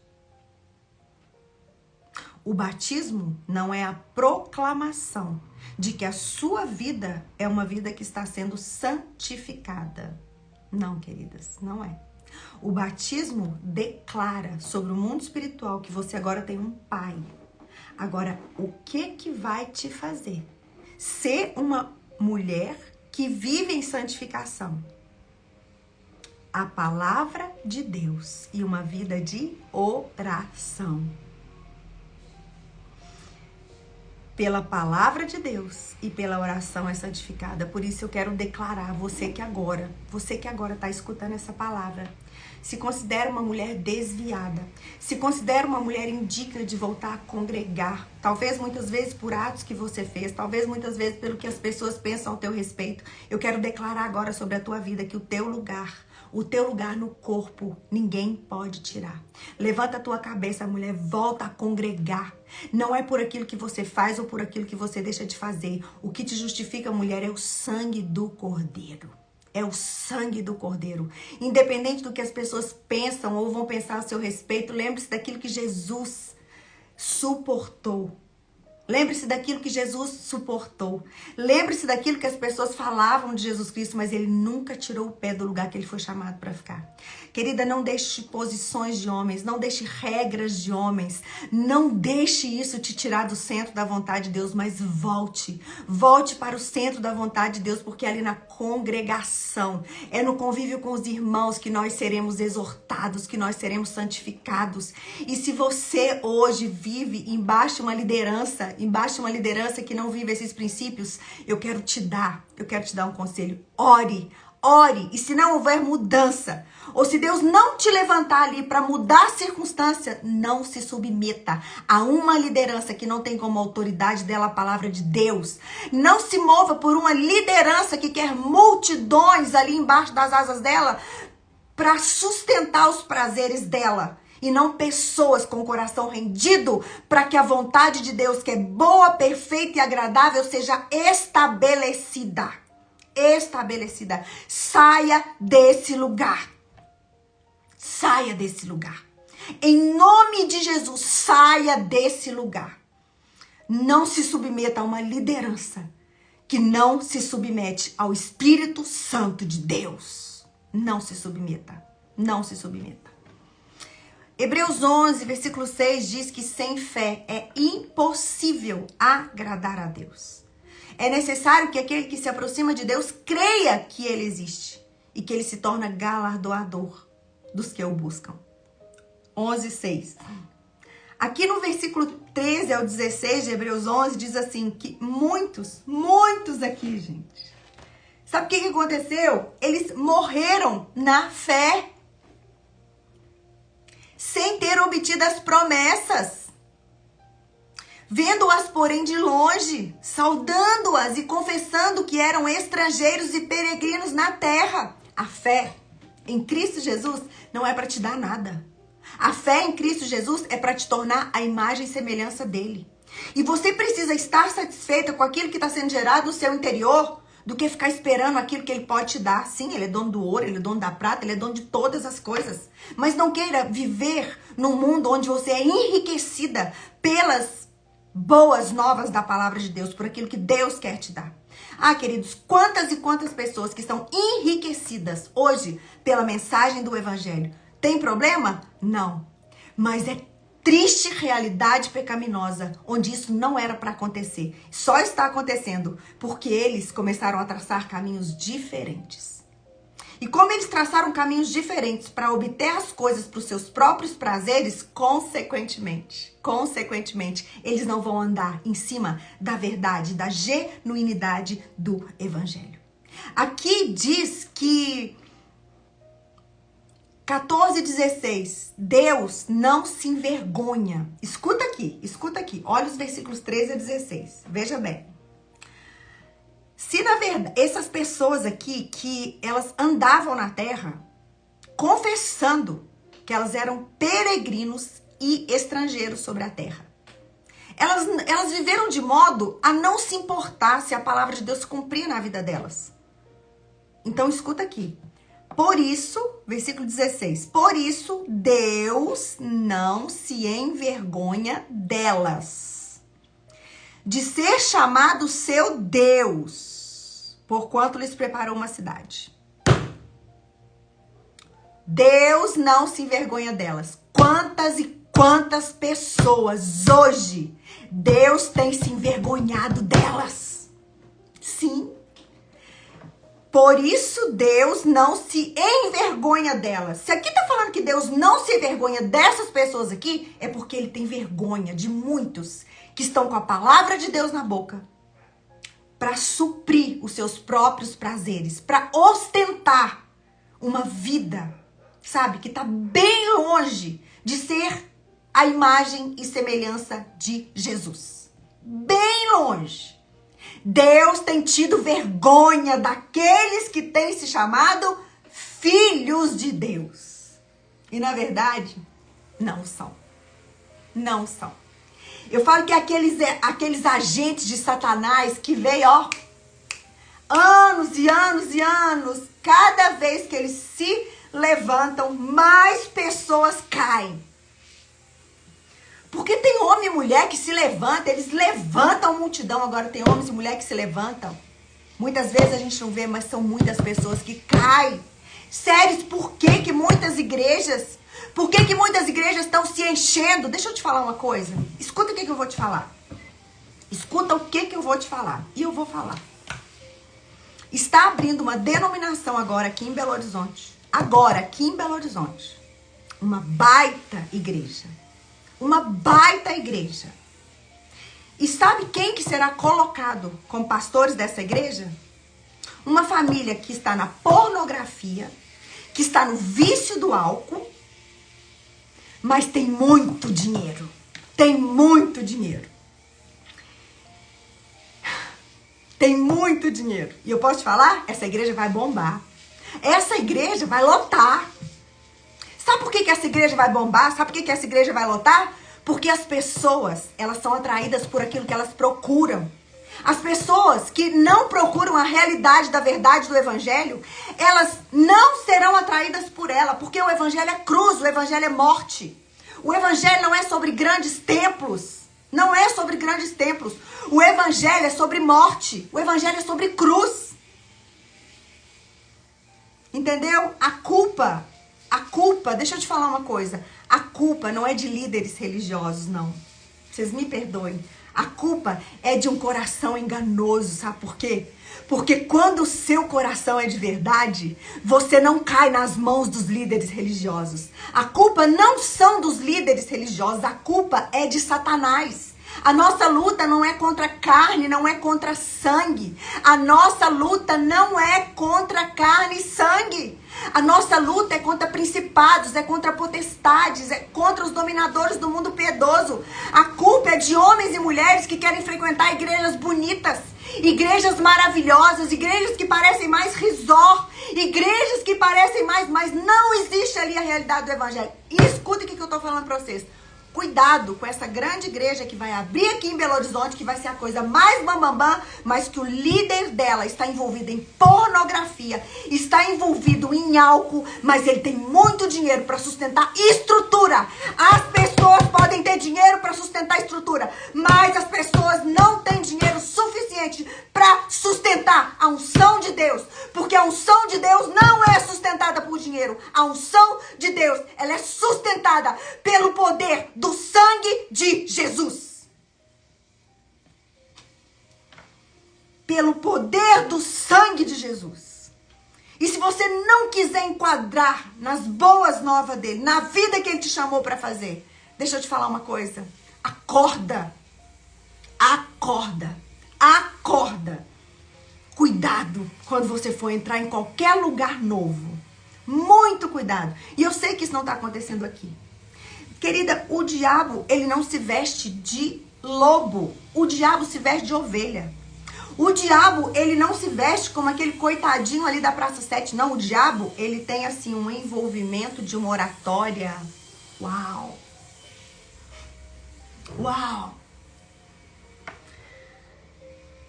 O batismo não é a proclamação de que a sua vida é uma vida que está sendo santificada. Não, queridas, não é. O batismo declara sobre o mundo espiritual que você agora tem um pai. Agora, o que vai te fazer ser uma mulher que vive em santificação? A palavra de Deus e uma vida de oração. Pela palavra de Deus e pela oração é santificada. Por isso eu quero declarar, você que agora está escutando essa palavra, se considera uma mulher desviada, se considera uma mulher indigna de voltar a congregar, talvez muitas vezes por atos que você fez, talvez muitas vezes pelo que as pessoas pensam ao teu respeito. Eu quero declarar agora sobre a tua vida que o teu lugar no corpo, ninguém pode tirar. Levanta a tua cabeça, mulher, volta a congregar. Não é por aquilo que você faz ou por aquilo que você deixa de fazer. O que te justifica, mulher, é o sangue do Cordeiro. É o sangue do Cordeiro. Independente do que as pessoas pensam ou vão pensar a seu respeito, lembre-se daquilo que Jesus suportou. Lembre-se daquilo que Jesus suportou. Lembre-se daquilo que as pessoas falavam de Jesus Cristo, mas ele nunca tirou o pé do lugar que ele foi chamado para ficar. Querida, não deixe posições de homens, não deixe regras de homens, não deixe isso te tirar do centro da vontade de Deus, mas volte para o centro da vontade de Deus, porque é ali na congregação, é no convívio com os irmãos que nós seremos exortados, que nós seremos santificados. E se você hoje vive embaixo de uma liderança que não vive esses princípios, eu quero te dar um conselho. Ore, e se não houver mudança, ou se Deus não te levantar ali para mudar a circunstância, não se submeta a uma liderança que não tem como autoridade dela a palavra de Deus. Não se mova por uma liderança que quer multidões ali embaixo das asas dela para sustentar os prazeres dela. E não pessoas com o coração rendido para que a vontade de Deus, que é boa, perfeita e agradável, seja estabelecida. Saia desse lugar. Em nome de Jesus, saia desse lugar. Não se submeta a uma liderança que não se submete ao Espírito Santo de Deus. Não se submeta. Hebreus 11, versículo 6 diz que sem fé é impossível agradar a Deus. É necessário que aquele que se aproxima de Deus creia que ele existe e que ele se torna galardoador dos que o buscam. 11, 6. Aqui no versículo 13 ao 16 de Hebreus 11 diz assim que muitos aqui, gente. Sabe o que aconteceu? Eles morreram na fé, sem ter obtido as promessas, vendo-as, porém, de longe, saudando-as e confessando que eram estrangeiros e peregrinos na terra. A fé em Cristo Jesus não é para te dar nada. A fé em Cristo Jesus é para te tornar a imagem e semelhança dele. E você precisa estar satisfeita com aquilo que está sendo gerado no seu interior, do que ficar esperando aquilo que ele pode te dar. Sim, ele é dono do ouro, ele é dono da prata, ele é dono de todas as coisas. Mas não queira viver num mundo onde você é enriquecida pelas boas novas da palavra de Deus, por aquilo que Deus quer te dar. Ah, queridos, quantas e quantas pessoas que estão enriquecidas hoje pela mensagem do Evangelho. Tem problema? Não. Mas é triste realidade pecaminosa, onde isso não era para acontecer. Só está acontecendo porque eles começaram a traçar caminhos diferentes. E como eles traçaram caminhos diferentes para obter as coisas para os seus próprios prazeres, consequentemente, eles não vão andar em cima da verdade, da genuinidade do Evangelho. Aqui diz que 14:16, Deus não se envergonha. Escuta aqui. Olha os versículos 13 a 16. Veja bem. Se na verdade, essas pessoas aqui, que elas andavam na terra, confessando que elas eram peregrinos e estrangeiros sobre a terra. Elas viveram de modo a não se importar se a palavra de Deus se cumpria na vida delas. Então escuta aqui. Por isso, versículo 16, por isso Deus não se envergonha delas, de ser chamado seu Deus, porquanto lhes preparou uma cidade. Deus não se envergonha delas. Quantas e quantas pessoas hoje Deus tem se envergonhado delas? Sim. Por isso Deus não se envergonha delas. Se aqui tá falando que Deus não se envergonha dessas pessoas aqui, é porque ele tem vergonha de muitos que estão com a palavra de Deus na boca para suprir os seus próprios prazeres, para ostentar uma vida, sabe, que tá bem longe de ser a imagem e semelhança de Jesus. Bem longe. Deus tem tido vergonha daqueles que têm se chamado filhos de Deus. E na verdade, não são. Não são. Eu falo que aqueles agentes de Satanás que veio, ó, anos e anos e anos, cada vez que eles se levantam, mais pessoas caem. Porque tem homem e mulher que se levantam, eles levantam a multidão. Agora tem homens e mulheres que se levantam. Muitas vezes a gente não vê, mas são muitas pessoas que caem. Sério, por que muitas igrejas estão se enchendo? Deixa eu te falar uma coisa. Escuta o que eu vou te falar. Escuta o que eu vou te falar. E eu vou falar. Está abrindo uma denominação agora aqui em Belo Horizonte. Uma baita igreja. Uma baita igreja. E sabe quem que será colocado como pastores dessa igreja? Uma família que está na pornografia, que está no vício do álcool, mas tem muito dinheiro. Tem muito dinheiro. Tem muito dinheiro. E eu posso te falar? Essa igreja vai bombar. Essa igreja vai lotar. Sabe por que essa igreja vai bombar? Sabe por que essa igreja vai lotar? Porque as pessoas, elas são atraídas por aquilo que elas procuram. As pessoas que não procuram a realidade da verdade do evangelho, elas não serão atraídas por ela, porque o evangelho é cruz, o evangelho é morte. O evangelho não é sobre grandes templos. Não é sobre grandes templos. O evangelho é sobre morte. O evangelho é sobre cruz. Entendeu? A culpa, deixa eu te falar uma coisa. A culpa não é de líderes religiosos, não. Vocês me perdoem. A culpa é de um coração enganoso, sabe por quê? Porque quando o seu coração é de verdade, você não cai nas mãos dos líderes religiosos. A culpa não são dos líderes religiosos, a culpa é de Satanás. A nossa luta não é contra carne, não é contra sangue. A nossa luta não é contra carne e sangue. A nossa luta é contra principados, é contra potestades, é contra os dominadores do mundo piedoso. A culpa é de homens e mulheres que querem frequentar igrejas bonitas, igrejas maravilhosas, igrejas que parecem mais resort, igrejas que parecem mais, mas não existe ali a realidade do evangelho. E escuta o que eu tô falando pra vocês. Cuidado com essa grande igreja que vai abrir aqui em Belo Horizonte, que vai ser a coisa mais bambambam, mas que o líder dela está envolvido em pornografia, está envolvido em álcool, mas ele tem muito dinheiro para sustentar estrutura. As pessoas podem ter dinheiro para sustentar estrutura, mas as pessoas não têm dinheiro suficiente para sustentar a unção de Deus, porque a unção de Deus não é sustentada por dinheiro. A unção de Deus, ela é sustentada pelo poder do sangue de Jesus. Pelo poder do sangue de Jesus. E se você não quiser enquadrar nas boas novas dele, na vida que ele te chamou para fazer, deixa eu te falar uma coisa. Acorda. Acorda. Acorda. Cuidado quando você for entrar em qualquer lugar novo. Muito cuidado. E eu sei que isso não está acontecendo aqui. Querida, o diabo, ele não se veste de lobo. O diabo se veste de ovelha. O diabo, ele não se veste como aquele coitadinho ali da Praça 7. Não, o diabo, ele tem assim um envolvimento de uma oratória. Uau! Uau!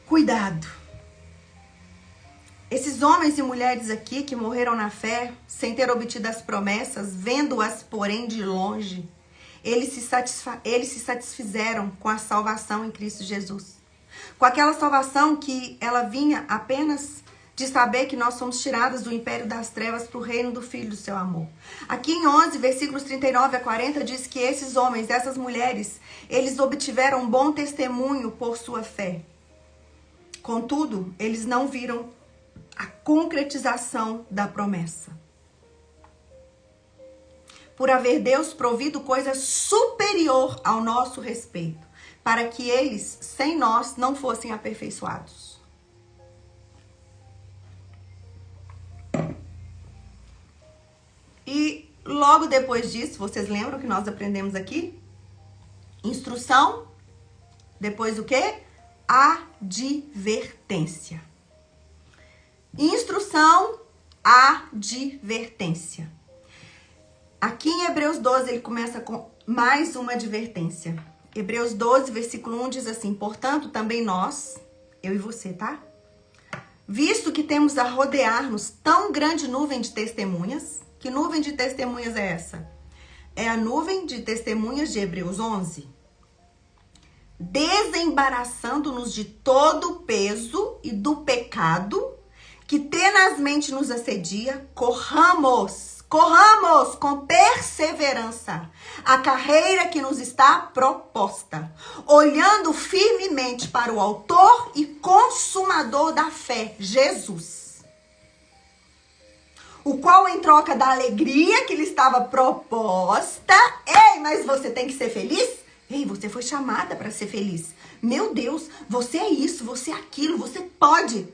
Cuidado. Esses homens e mulheres aqui que morreram na fé, sem ter obtido as promessas, vendo-as, porém, de longe, eles se satisfizeram com a salvação em Cristo Jesus. Com aquela salvação que ela vinha apenas de saber que nós somos tirados do império das trevas para o reino do Filho do seu amor. Aqui em 11, versículos 39 a 40, diz que esses homens, essas mulheres, eles obtiveram um bom testemunho por sua fé. Contudo, eles não viram a concretização da promessa. Por haver Deus provido coisa superior ao nosso respeito, para que eles, sem nós, não fossem aperfeiçoados. E logo depois disso, vocês lembram que nós aprendemos aqui? Instrução, depois o quê? Advertência. Instrução, advertência. Aqui em Hebreus 12, ele começa com mais uma advertência. Hebreus 12, versículo 1 diz assim: portanto, também nós, eu e você, tá? Visto que temos a rodear-nos tão grande nuvem de testemunhas. Que nuvem de testemunhas é essa? É a nuvem de testemunhas de Hebreus 11. Desembaraçando-nos de todo o peso e do pecado que tenazmente nos assedia, corramos com perseverança a carreira que nos está proposta, olhando firmemente para o autor e consumador da fé, Jesus, o qual, em troca da alegria que lhe estava proposta, ei, mas você tem que ser feliz? Ei, você foi chamada para ser feliz. Meu Deus, você é isso, você é aquilo, você pode.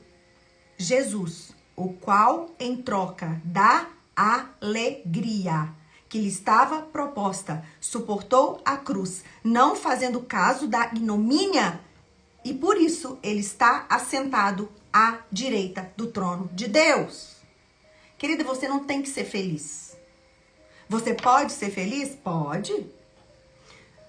Jesus, o qual, em troca da alegria que lhe estava proposta, suportou a cruz, não fazendo caso da ignomínia, e por isso ele está assentado à direita do trono de Deus. Querida, você não tem que ser feliz. Você pode ser feliz? Pode.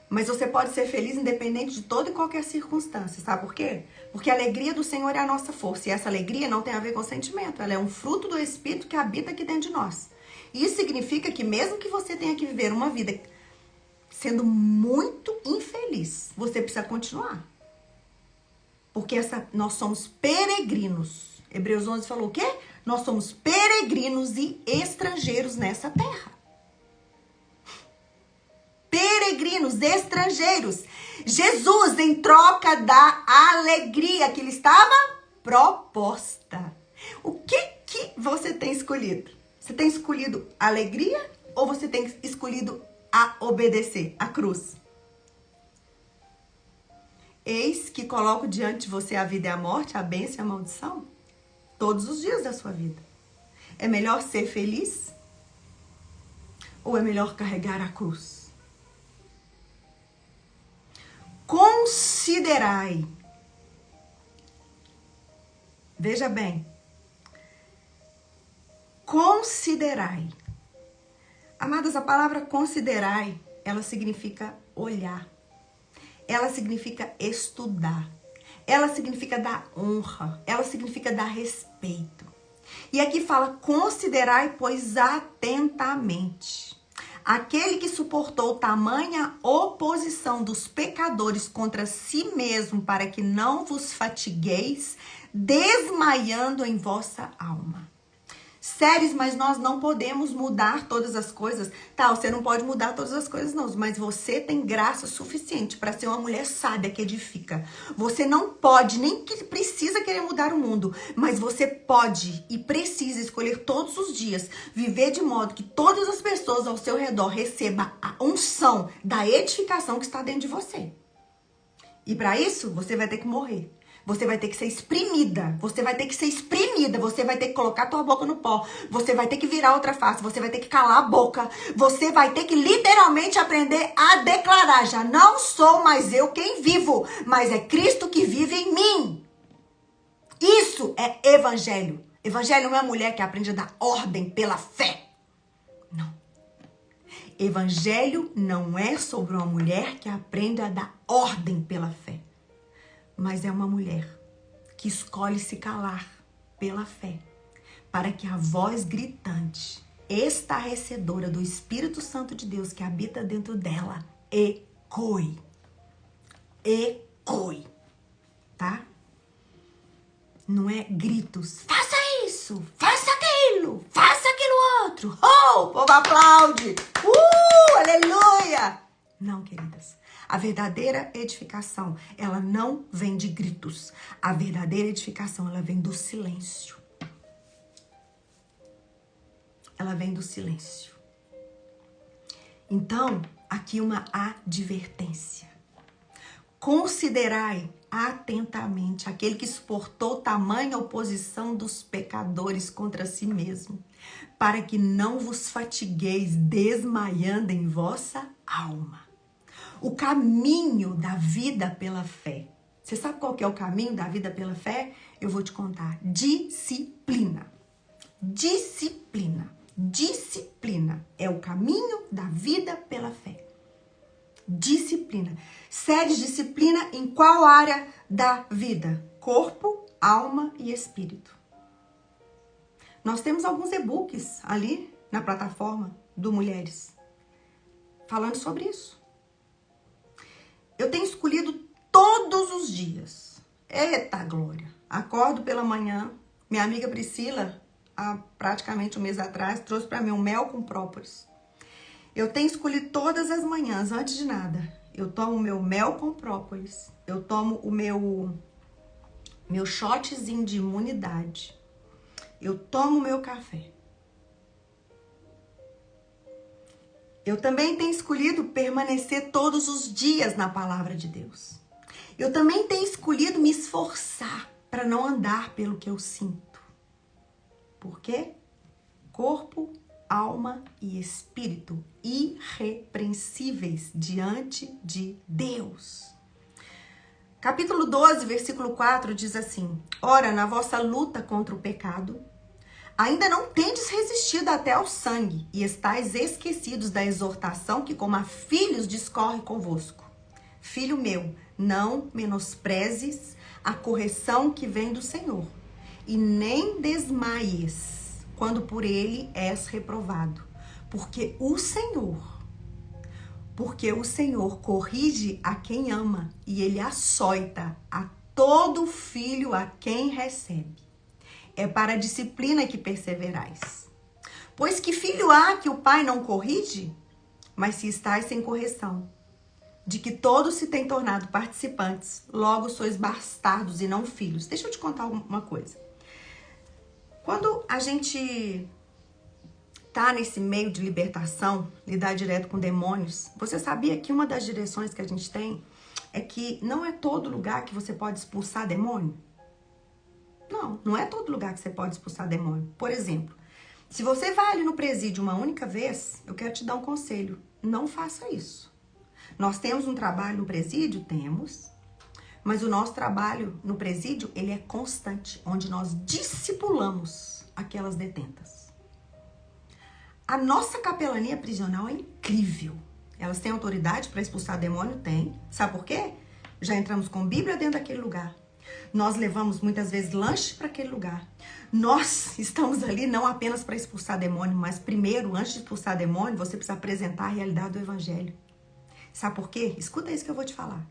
Mas você pode ser feliz independente de toda e qualquer circunstância. Sabe por quê? Porque a alegria do Senhor é a nossa força. E essa alegria não tem a ver com sentimento. Ela é um fruto do Espírito que habita aqui dentro de nós. Isso significa que mesmo que você tenha que viver uma vida sendo muito infeliz, você precisa continuar. Porque nós somos peregrinos. Hebreus 11 falou o quê? Nós somos peregrinos e estrangeiros nessa terra. Peregrinos, estrangeiros. Jesus, em troca da alegria que lhe estava proposta. O que você tem escolhido? Você tem escolhido a alegria ou você tem escolhido a obedecer a cruz? Eis que coloco diante de você a vida e a morte, a bênção e a maldição, todos os dias da sua vida. É melhor ser feliz ou é melhor carregar a cruz? Considerai. Veja bem. Considerai. Amadas, a palavra considerai, ela significa olhar. Ela significa estudar. Ela significa dar honra. Ela significa dar respeito. E aqui fala, considerai, pois, atentamente. Aquele que suportou tamanha oposição dos pecadores contra si mesmo, para que não vos fatigueis, desmaiando em vossa alma. Séries, mas nós não podemos mudar todas as coisas. Tá, você não pode mudar todas as coisas não, mas você tem graça suficiente para ser uma mulher sábia que edifica. Você não pode, nem que precisa querer mudar o mundo, mas você pode e precisa escolher todos os dias viver de modo que todas as pessoas ao seu redor recebam a unção da edificação que está dentro de você. E para isso, você vai ter que morrer. Você vai ter que ser exprimida. Você vai ter que ser exprimida. Você vai ter que colocar tua boca no pó. Você vai ter que virar outra face. Você vai ter que calar a boca. Você vai ter que literalmente aprender a declarar. Já não sou mais eu quem vivo, mas é Cristo que vive em mim. Isso é evangelho. Evangelho não é mulher que aprende a dar ordem pela fé. Não. Evangelho não é sobre uma mulher que aprende a dar ordem pela fé. Mas é uma mulher que escolhe se calar pela fé, para que a voz gritante, estarrecedora do Espírito Santo de Deus que habita dentro dela, ecoe. Ecoe, tá? Não é gritos, faça isso, faça aquilo outro. Oh, o povo aplaude. Aleluia. Não, queridas. A verdadeira edificação, ela não vem de gritos. A verdadeira edificação, ela vem do silêncio. Ela vem do silêncio. Então, aqui uma advertência. Considerai atentamente aquele que suportou tamanha oposição dos pecadores contra si mesmo, para que não vos fatigueis desmaiando em vossa alma. O caminho da vida pela fé. Você sabe qual que é o caminho da vida pela fé? Eu vou te contar. Disciplina. Disciplina. Disciplina é o caminho da vida pela fé. Disciplina. Segue disciplina em qual área da vida? Corpo, alma e espírito. Nós temos alguns e-books ali na plataforma do Mulheres falando sobre isso. Eu tenho escolhido todos os dias. Eita glória! Acordo pela manhã. Minha amiga Priscila, há praticamente um mês atrás, trouxe para mim um mel com própolis. Eu tenho escolhido todas as manhãs, antes de nada. Eu tomo o meu mel com própolis. Eu tomo o meu shotzinho de imunidade. Eu tomo o meu café. Eu também tenho escolhido permanecer todos os dias na palavra de Deus. Eu também tenho escolhido me esforçar para não andar pelo que eu sinto. Por quê? Corpo, alma e espírito irrepreensíveis diante de Deus. Capítulo 12, versículo 4 diz assim: Ora, na vossa luta contra o pecado, ainda não tendes resistido até ao sangue, e estáis esquecidos da exortação que, como a filhos, discorre convosco. Filho meu, não menosprezes a correção que vem do Senhor, e nem desmaies quando por ele és reprovado, porque o Senhor corrige a quem ama, e ele açoita a todo filho a quem recebe. É para a disciplina que perseverais. Pois que filho há que o pai não corrige? Mas se estáis sem correção, de que todos se têm tornado participantes, logo sois bastardos e não filhos. Deixa eu te contar uma coisa. Quando a gente tá nesse meio de libertação, lidar direto com demônios, você sabia que uma das direções que a gente tem é que não é todo lugar que você pode expulsar demônio? Não é todo lugar que você pode expulsar demônio. Por exemplo, se você vai ali no presídio uma única vez, eu quero te dar um conselho. Não faça isso. Nós temos um trabalho no presídio? Temos. Mas o nosso trabalho no presídio, ele é constante, onde nós discipulamos aquelas detentas. A nossa capelania prisional é incrível. Elas têm autoridade para expulsar demônio? Tem. Sabe por quê? Já entramos com Bíblia dentro daquele lugar. Nós levamos muitas vezes lanche para aquele lugar. Nós estamos ali não apenas para expulsar demônio, mas primeiro, antes de expulsar demônio, você precisa apresentar a realidade do evangelho. Sabe por quê? Escuta isso que eu vou te falar.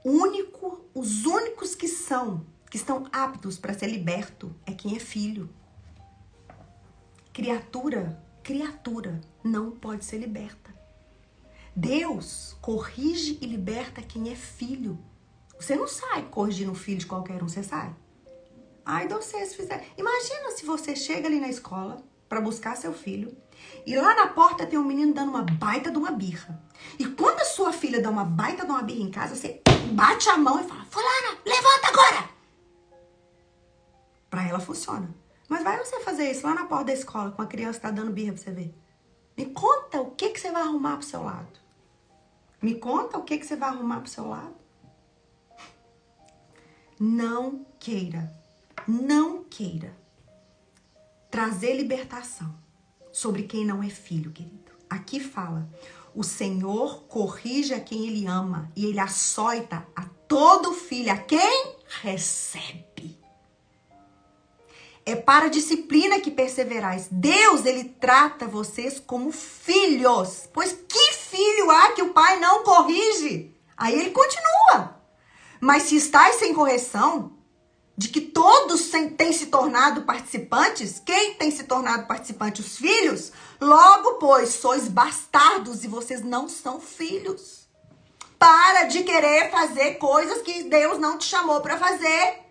Os únicos que estão aptos para ser liberto é quem é filho. Criatura não pode ser liberta. Deus corrige e liberta quem é filho. Você não sai corrigindo o filho de qualquer um, você sai? Ai, de vocês fizeram. Imagina se você chega ali na escola para buscar seu filho e lá na porta tem um menino dando uma baita de uma birra. E quando a sua filha dá uma baita de uma birra em casa, você bate a mão e fala: fulana, levanta agora! Pra ela funciona. Mas vai você fazer isso lá na porta da escola com a criança que tá dando birra pra você ver. Me conta o que você vai arrumar pro seu lado. Me conta o que você vai arrumar pro seu lado. Não queira trazer libertação sobre quem não é filho, querido. Aqui fala: o Senhor corrige a quem Ele ama e Ele açoita a todo filho, a quem recebe. É para a disciplina que perseverais. Deus, Ele trata vocês como filhos. Pois que filho há que o pai não corrige? Aí ele continua. Mas se estáis sem correção, de que todos têm se tornado participantes, quem tem se tornado participante? Os filhos. Logo, pois, sois bastardos e vocês não são filhos. Para de querer fazer coisas que Deus não te chamou para fazer.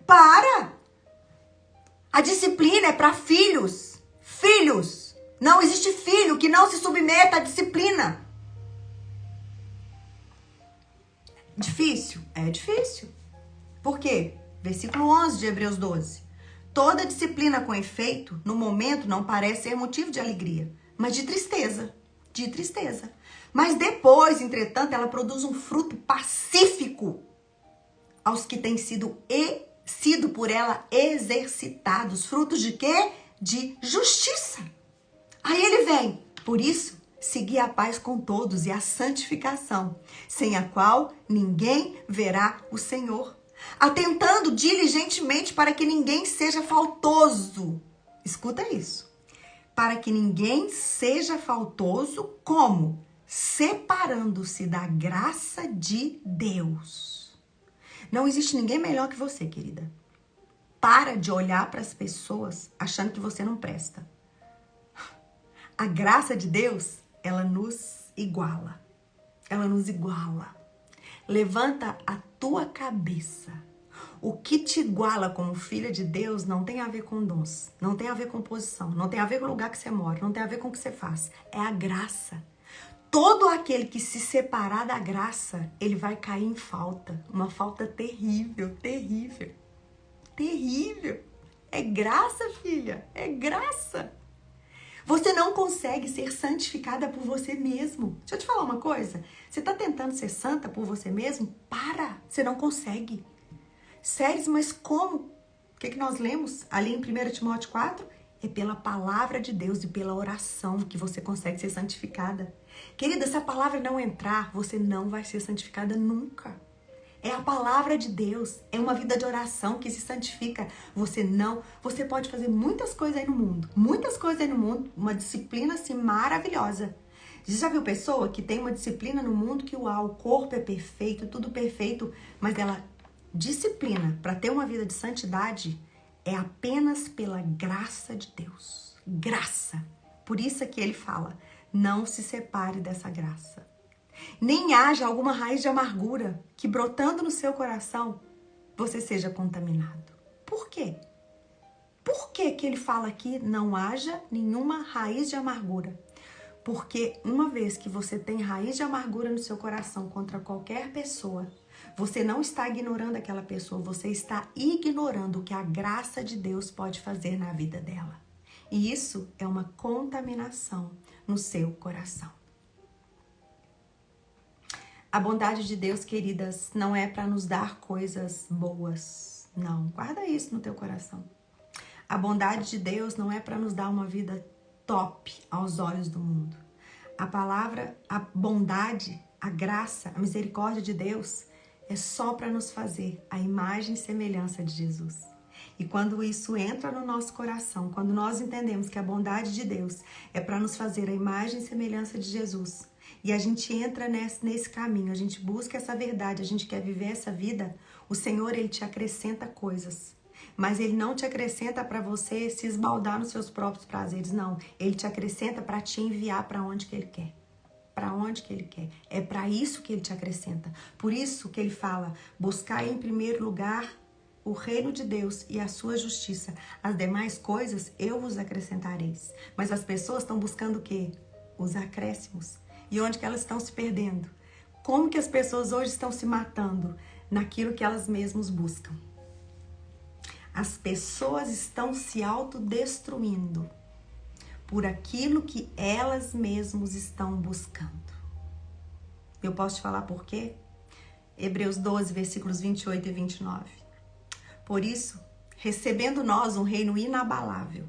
Para. A disciplina é para filhos. Filhos. Não existe filho que não se submeta à disciplina. Difícil? É difícil. Por quê? Versículo 11 de Hebreus 12. Toda disciplina com efeito, no momento, não parece ser motivo de alegria, mas de tristeza. De tristeza. Mas depois, entretanto, ela produz um fruto pacífico aos que têm sido por ela exercitados. Frutos de quê? De justiça. Aí ele vem. Por isso, segui a paz com todos e a santificação, sem a qual ninguém verá o Senhor. Atentando diligentemente para que ninguém seja faltoso. Escuta isso. Para que ninguém seja faltoso, como? Separando-se da graça de Deus. Não existe ninguém melhor que você, querida. Para de olhar para as pessoas achando que você não presta. A graça de Deus, ela nos iguala. Ela nos iguala. Levanta a tua cabeça. O que te iguala como filha de Deus não tem a ver com dons, não tem a ver com posição, não tem a ver com o lugar que você mora, não tem a ver com o que você faz. É a graça. Todo aquele que se separar da graça, ele vai cair em falta. Uma falta terrível, terrível. Terrível. É graça, filha. É graça. Você não consegue ser santificada por você mesmo. Deixa eu te falar uma coisa. Você está tentando ser santa por você mesmo? Para. Você não consegue. Sério, mas como? O que nós lemos ali em 1 Timóteo 4? É pela palavra de Deus e pela oração que você consegue ser santificada. Querida, se a palavra não entrar, você não vai ser santificada nunca. É a palavra de Deus, é uma vida de oração que se santifica. Você pode fazer muitas coisas aí no mundo, uma disciplina assim maravilhosa. Você já viu pessoa que tem uma disciplina no mundo que o corpo é perfeito, tudo perfeito, mas ela disciplina para ter uma vida de santidade é apenas pela graça de Deus. Graça. Por isso é que ele fala: não se separe dessa graça. Nem haja alguma raiz de amargura que, brotando no seu coração, você seja contaminado. Por quê? Por que ele fala aqui não haja nenhuma raiz de amargura? Porque uma vez que você tem raiz de amargura no seu coração contra qualquer pessoa, você não está ignorando aquela pessoa, você está ignorando o que a graça de Deus pode fazer na vida dela. E isso é uma contaminação no seu coração. A bondade de Deus, queridas, não é para nos dar coisas boas. Não, guarda isso no teu coração. A bondade de Deus não é para nos dar uma vida top aos olhos do mundo. A palavra, a bondade, a graça, a misericórdia de Deus é só para nos fazer a imagem e semelhança de Jesus. E quando isso entra no nosso coração, quando nós entendemos que a bondade de Deus é para nos fazer a imagem e semelhança de Jesus, e a gente entra nesse caminho, a gente busca essa verdade, a gente quer viver essa vida, o Senhor, Ele te acrescenta coisas. Mas Ele não te acrescenta para você se esbaldar nos seus próprios prazeres, não. Ele te acrescenta para te enviar para onde que Ele quer. Para onde que Ele quer. É para isso que Ele te acrescenta. Por isso que Ele fala, buscai em primeiro lugar o reino de Deus e a sua justiça. As demais coisas eu vos acrescentareis. Mas as pessoas estão buscando o quê? Os acréscimos. E onde que elas estão se perdendo? Como que as pessoas hoje estão se matando? Naquilo que elas mesmas buscam. As pessoas estão se autodestruindo por aquilo que elas mesmas estão buscando. Eu posso te falar por quê? Hebreus 12, versículos 28 e 29. Por isso, recebendo nós um reino inabalável,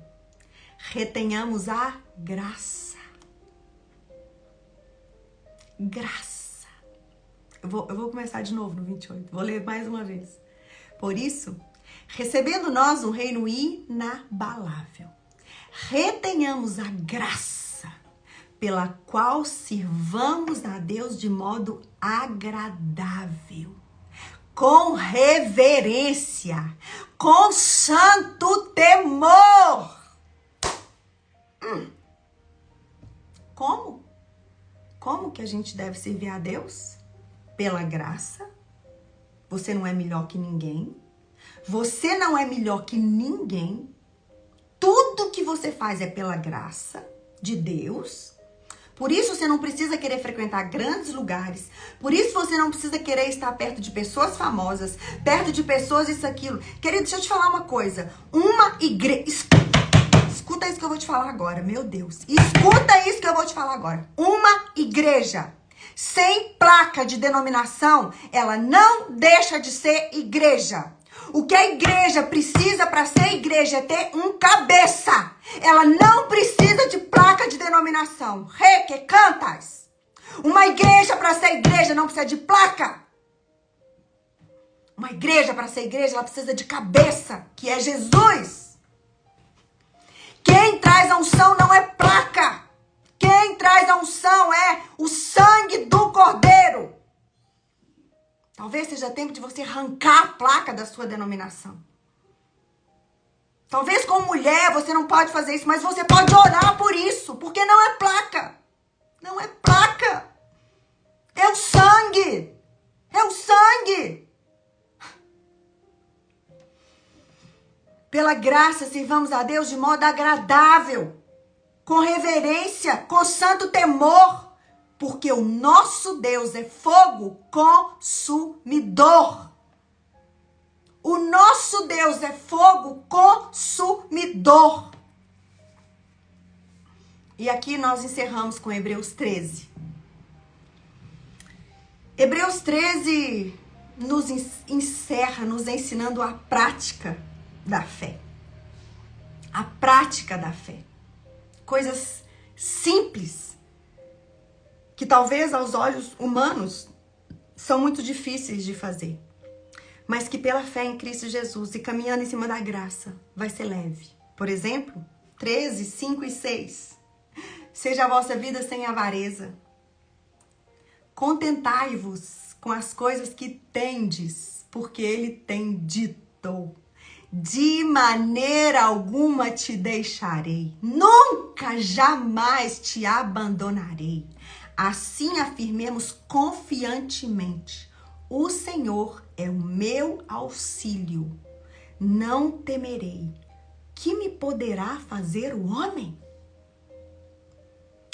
retenhamos a graça. Graça. Eu vou começar de novo no 28. Vou ler mais uma vez. Por isso, recebendo nós um reino inabalável, retenhamos a graça pela qual sirvamos a Deus de modo agradável, com reverência, com santo temor. Como? Como que a gente deve servir a Deus? Pela graça. Você não é melhor que ninguém. Você não é melhor que ninguém. Tudo que você faz é pela graça de Deus. Por isso você não precisa querer frequentar grandes lugares. Por isso você não precisa querer estar perto de pessoas famosas, perto de pessoas isso, aquilo. Querido, deixa eu te falar uma coisa. Uma igreja... Escuta isso que eu vou te falar agora, meu Deus. Escuta isso que eu vou te falar agora. Uma igreja sem placa de denominação, ela não deixa de ser igreja. O que a igreja precisa para ser igreja é ter um cabeça. Ela não precisa de placa de denominação. Rei, que cantas? Uma igreja para ser igreja não precisa de placa. Uma igreja para ser igreja, ela precisa de cabeça, que é Jesus. Quem traz a unção não é placa. Quem traz a unção é o sangue do Cordeiro. Talvez seja tempo de você arrancar a placa da sua denominação. Talvez como mulher você não pode fazer isso, mas você pode orar por isso, porque não é placa. Não é placa. É o sangue. É o sangue. Pela graça, sirvamos a Deus de modo agradável, com reverência, com santo temor, porque o nosso Deus é fogo consumidor. O nosso Deus é fogo consumidor. E aqui nós encerramos com Hebreus 13. Hebreus 13 nos encerra, nos ensinando a prática da fé. A prática da fé. Coisas simples, que talvez aos olhos humanos são muito difíceis de fazer, mas que pela fé em Cristo Jesus e caminhando em cima da graça vai ser leve. Por exemplo, 13, 5 e 6. Seja a vossa vida sem avareza. Contentai-vos com as coisas que tendes, porque Ele tem dito: de maneira alguma te deixarei, nunca, jamais te abandonarei. Assim afirmemos confiantemente: o Senhor é o meu auxílio, não temerei. Que me poderá fazer o homem?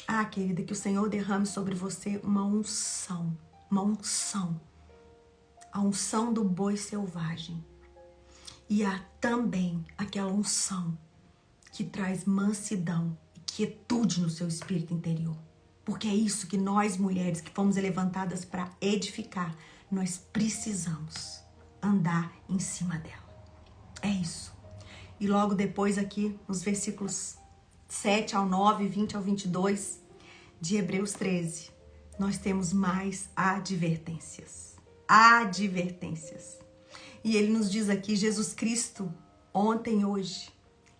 Ah, querida, que o Senhor derrame sobre você uma unção, a unção do boi selvagem. E há também aquela unção que traz mansidão e quietude no seu espírito interior. Porque é isso que nós, mulheres, que fomos levantadas para edificar, nós precisamos andar em cima dela. É isso. E logo depois aqui, nos versículos 7 ao 9, 20 ao 22, de Hebreus 13, nós temos mais advertências. Advertências. E ele nos diz aqui, Jesus Cristo, ontem e hoje,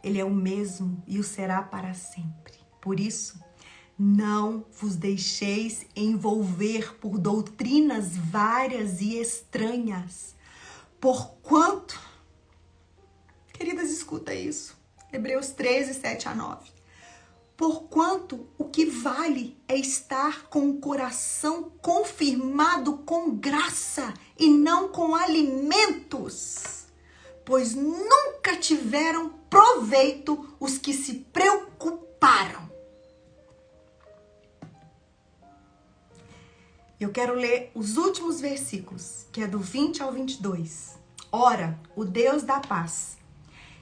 ele é o mesmo e o será para sempre. Por isso, não vos deixeis envolver por doutrinas várias e estranhas. Porquanto, queridas, escuta isso. Hebreus 13, 7 a 9. Porquanto o que vale é estar com o coração confirmado com graça e não com alimentos, pois nunca tiveram proveito os que se preocuparam. Eu quero ler os últimos versículos, que é do 20 ao 22. Ora, o Deus da paz,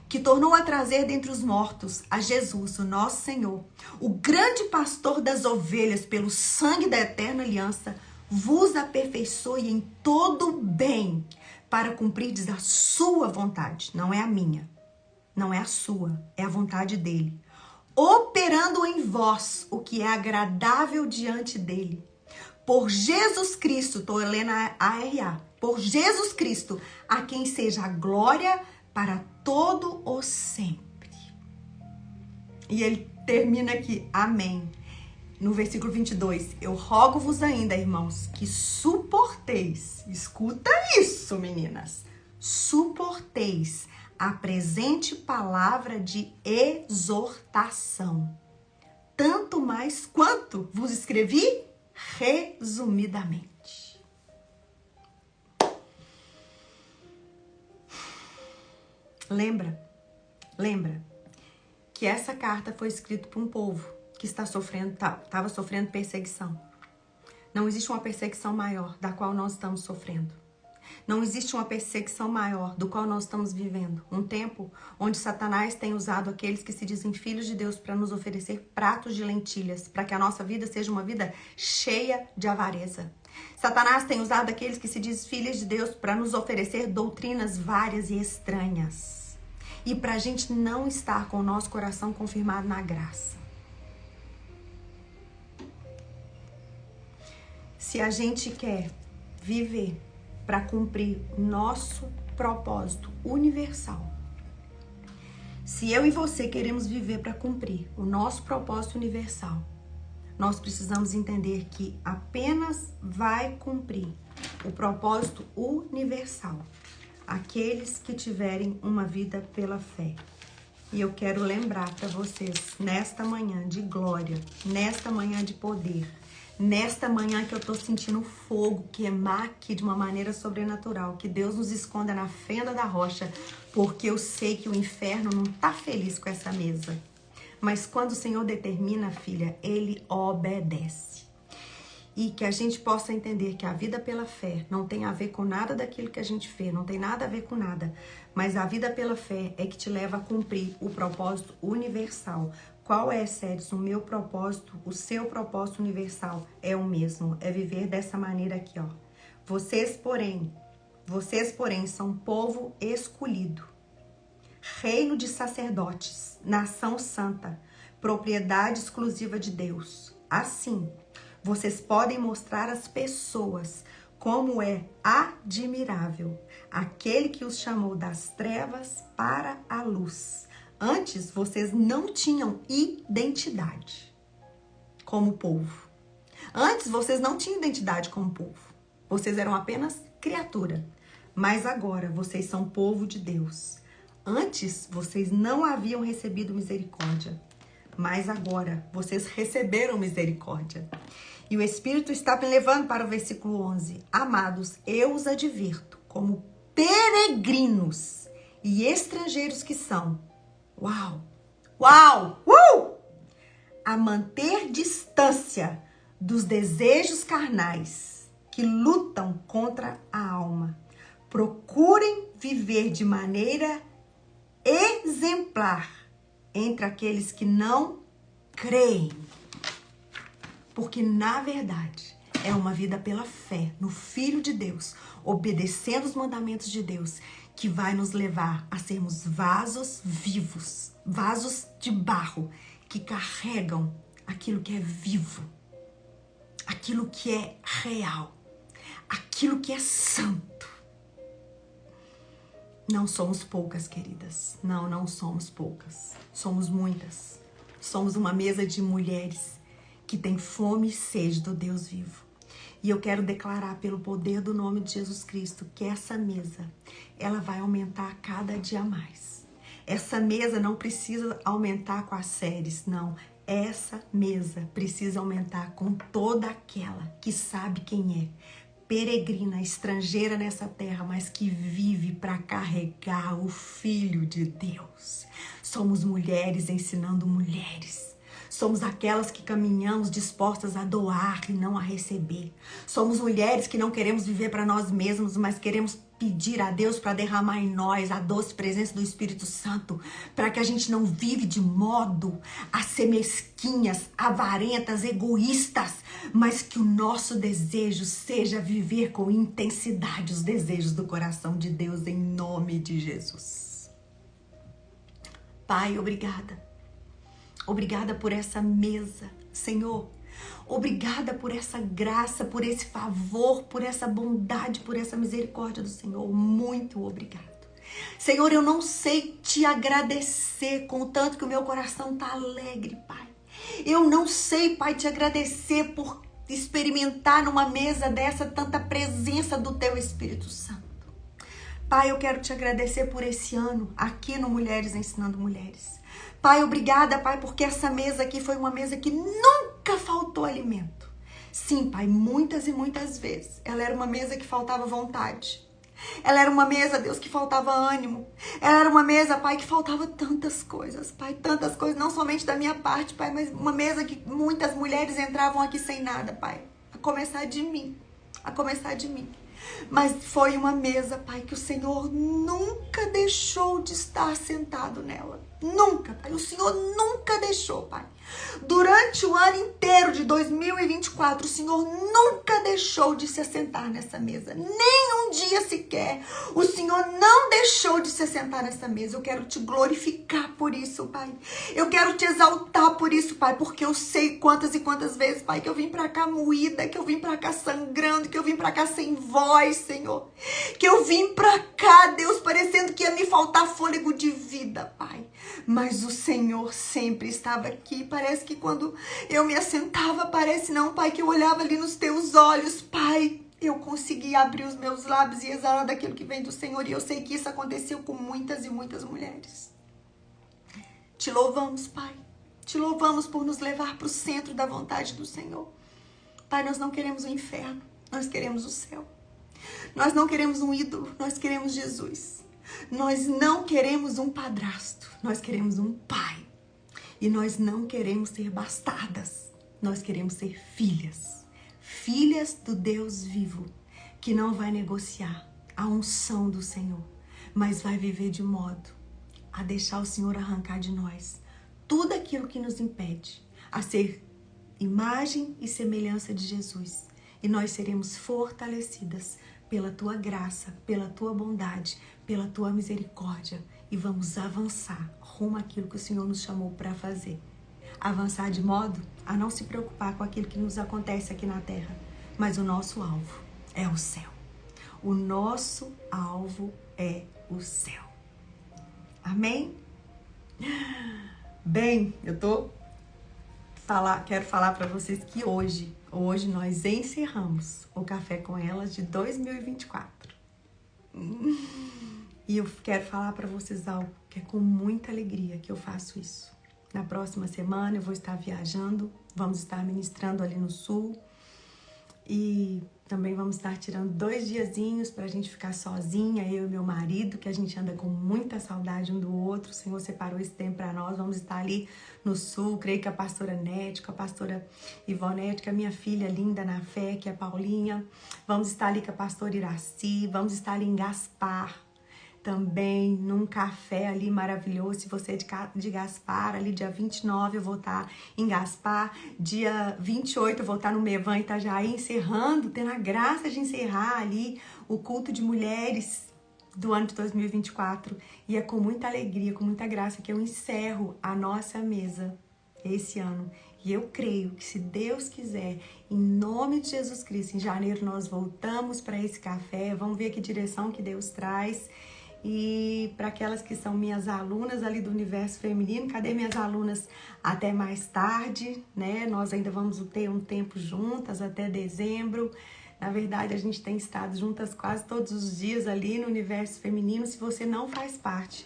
que tornou a trazer dentre os mortos a Jesus, o nosso Senhor, o grande pastor das ovelhas, pelo sangue da eterna aliança, vos aperfeiçoe em todo bem, para cumprirdes a sua vontade. Não é a minha, não é a sua, é a vontade dele. Operando em vós o que é agradável diante dele. Por Jesus Cristo, estou lendo a ARA, por Jesus Cristo, a quem seja a glória para todo o sempre. E ele termina aqui, amém. No versículo 22, eu rogo-vos ainda, irmãos, que suporteis, escuta isso, meninas, suporteis a presente palavra de exortação, tanto mais quanto vos escrevi resumidamente. Lembra que essa carta foi escrita por um povo que estava sofrendo perseguição. Não existe uma perseguição maior da qual nós estamos sofrendo. Não existe uma perseguição maior do qual nós estamos vivendo. Um tempo onde Satanás tem usado aqueles que se dizem filhos de Deus para nos oferecer pratos de lentilhas, para que a nossa vida seja uma vida cheia de avareza. Satanás tem usado aqueles que se dizem filhos de Deus para nos oferecer doutrinas várias e estranhas. E para a gente não estar com o nosso coração confirmado na graça. Se a gente quer viver para cumprir nosso propósito universal, se eu e você queremos viver para cumprir o nosso propósito universal, nós precisamos entender que apenas vai cumprir o propósito universal aqueles que tiverem uma vida pela fé. E eu quero lembrar para vocês, nesta manhã de glória, nesta manhã de poder, nesta manhã que eu tô sentindo o fogo queimar aqui de uma maneira sobrenatural, que Deus nos esconda na fenda da rocha, porque eu sei que o inferno não tá feliz com essa mesa. Mas quando o Senhor determina, filha, Ele obedece. E que a gente possa entender que a vida pela fé não tem a ver com nada daquilo que a gente vê, não tem nada a ver com nada. Mas a vida pela fé é que te leva a cumprir o propósito universal. Qual é, Séries? O meu propósito, o seu propósito universal é o mesmo. É viver dessa maneira aqui, ó. Vocês, porém, são povo escolhido, reino de sacerdotes, nação santa, propriedade exclusiva de Deus. Assim, vocês podem mostrar às pessoas como é admirável aquele que os chamou das trevas para a luz. Antes, vocês não tinham identidade como povo. Antes, vocês não tinham identidade como povo. Vocês eram apenas criatura. Mas agora, vocês são povo de Deus. Antes, vocês não haviam recebido misericórdia. Mas agora, vocês receberam misericórdia. E o Espírito está me levando para o versículo 11. Amados, eu os advirto, como peregrinos e estrangeiros que são. Uau! Uau! A manter distância dos desejos carnais que lutam contra a alma. Procurem viver de maneira exemplar entre aqueles que não creem. Porque, na verdade, é uma vida pela fé no Filho de Deus, obedecendo os mandamentos de Deus, que vai nos levar a sermos vasos vivos, vasos de barro, que carregam aquilo que é vivo. aquilo que é real, aquilo que é santo. Não somos poucas, queridas. Não somos poucas. Somos muitas. Somos uma mesa de mulheres que tem fome e sede do Deus vivo. E eu quero declarar pelo poder do nome de Jesus Cristo que essa mesa, ela vai aumentar cada dia mais. Essa mesa não precisa aumentar com as séries, não. Essa mesa precisa aumentar com toda aquela que sabe quem é. Peregrina, estrangeira nessa terra, mas que vive para carregar o Filho de Deus. Somos mulheres ensinando mulheres. Somos aquelas que caminhamos dispostas a doar e não a receber. Somos mulheres que não queremos viver para nós mesmos, mas queremos pedir a Deus para derramar em nós a doce presença do Espírito Santo, para que a gente não vive de modo a ser mesquinhas, avarentas, egoístas, mas que o nosso desejo seja viver com intensidade os desejos do coração de Deus, em nome de Jesus. Pai, obrigada. Obrigada por essa mesa, Senhor. Obrigada por essa graça, por esse favor, por essa bondade, por essa misericórdia do Senhor. Muito obrigado. Senhor, eu não sei te agradecer com o tanto que o meu coração está alegre, Pai. Eu não sei, Pai, te agradecer por experimentar numa mesa dessa tanta presença do Teu Espírito Santo. Pai, eu quero te agradecer por esse ano aqui no Mulheres Ensinando Mulheres. Pai, obrigada, Pai, porque essa mesa aqui foi uma mesa que nunca faltou alimento. Sim, Pai, muitas e muitas vezes. Ela era uma mesa que faltava vontade. Ela era uma mesa, Deus, que faltava ânimo. Ela era uma mesa, Pai, que faltava tantas coisas, Pai, tantas coisas, não somente da minha parte, Pai, mas uma mesa que muitas mulheres entravam aqui sem nada, Pai. A começar de mim. Mas foi uma mesa, Pai, que o Senhor nunca deixou de estar sentado nela. Nunca, Pai. O Senhor nunca deixou, Pai. Durante o ano inteiro de 2024, o Senhor nunca deixou de se assentar nessa mesa. Nem um dia sequer. O Senhor não deixou de se assentar nessa mesa. Eu quero te glorificar por isso, Pai. Eu quero te exaltar por isso, Pai. Porque eu sei quantas e quantas vezes, Pai, que eu vim pra cá moída, que eu vim pra cá sangrando, que eu vim pra cá sem voz, Senhor. Que eu vim pra cá, Deus, parecendo que ia me faltar fôlego de vida, Pai. Mas o Senhor sempre estava aqui. Parece que quando eu me assentava, parece não, Pai, que eu olhava ali nos teus olhos, Pai, eu conseguia abrir os meus lábios e exalar daquilo que vem do Senhor. E eu sei que isso aconteceu com muitas e muitas mulheres. Te louvamos, Pai. Te louvamos por nos levar para o centro da vontade do Senhor. Pai, nós não queremos o inferno, nós queremos o céu. Nós não queremos um ídolo, nós queremos Jesus. Nós não queremos um padrasto, nós queremos um pai. E nós não queremos ser bastardas, nós queremos ser filhas. Filhas do Deus vivo, que não vai negociar a unção do Senhor, mas vai viver de modo a deixar o Senhor arrancar de nós tudo aquilo que nos impede a ser imagem e semelhança de Jesus. E nós seremos fortalecidas pela tua graça, pela tua bondade, pela tua misericórdia. E vamos avançar rumo àquilo que o Senhor nos chamou para fazer. Avançar de modo a não se preocupar com aquilo que nos acontece aqui na terra. Mas o nosso alvo é o céu. O nosso alvo é o céu. Amém? Bem, quero falar para vocês que hoje nós encerramos o Café com Elas de 2024. E eu quero falar para vocês algo que é com muita alegria que eu faço isso. Na próxima semana eu vou estar viajando, vamos estar ministrando ali no sul e também vamos estar tirando 2 diazinhos pra gente ficar sozinha, eu e meu marido, que a gente anda com muita saudade um do outro. O Senhor separou esse tempo pra nós, vamos estar ali no sul, creio que a pastora Nete, com a pastora Ivonete, que é a minha filha linda na fé, que é a Paulinha. Vamos estar ali com a pastora Iraci, vamos estar ali em Gaspar, também num café ali maravilhoso. Se você é de Gaspar, ali dia 29 eu vou estar em Gaspar, dia 28 eu vou estar no Mevan Itajaí, encerrando, tendo a graça de encerrar ali o culto de mulheres do ano de 2024. E é com muita alegria, com muita graça que eu encerro a nossa mesa esse ano. E eu creio que, se Deus quiser, em nome de Jesus Cristo, em janeiro nós voltamos para esse café, vamos ver que direção que Deus traz. E para aquelas que são minhas alunas ali do Universo Feminino, cadê minhas alunas até mais tarde, né? Nós ainda vamos ter um tempo juntas até dezembro. Na verdade, a gente tem estado juntas quase todos os dias ali no Universo Feminino. Se você não faz parte,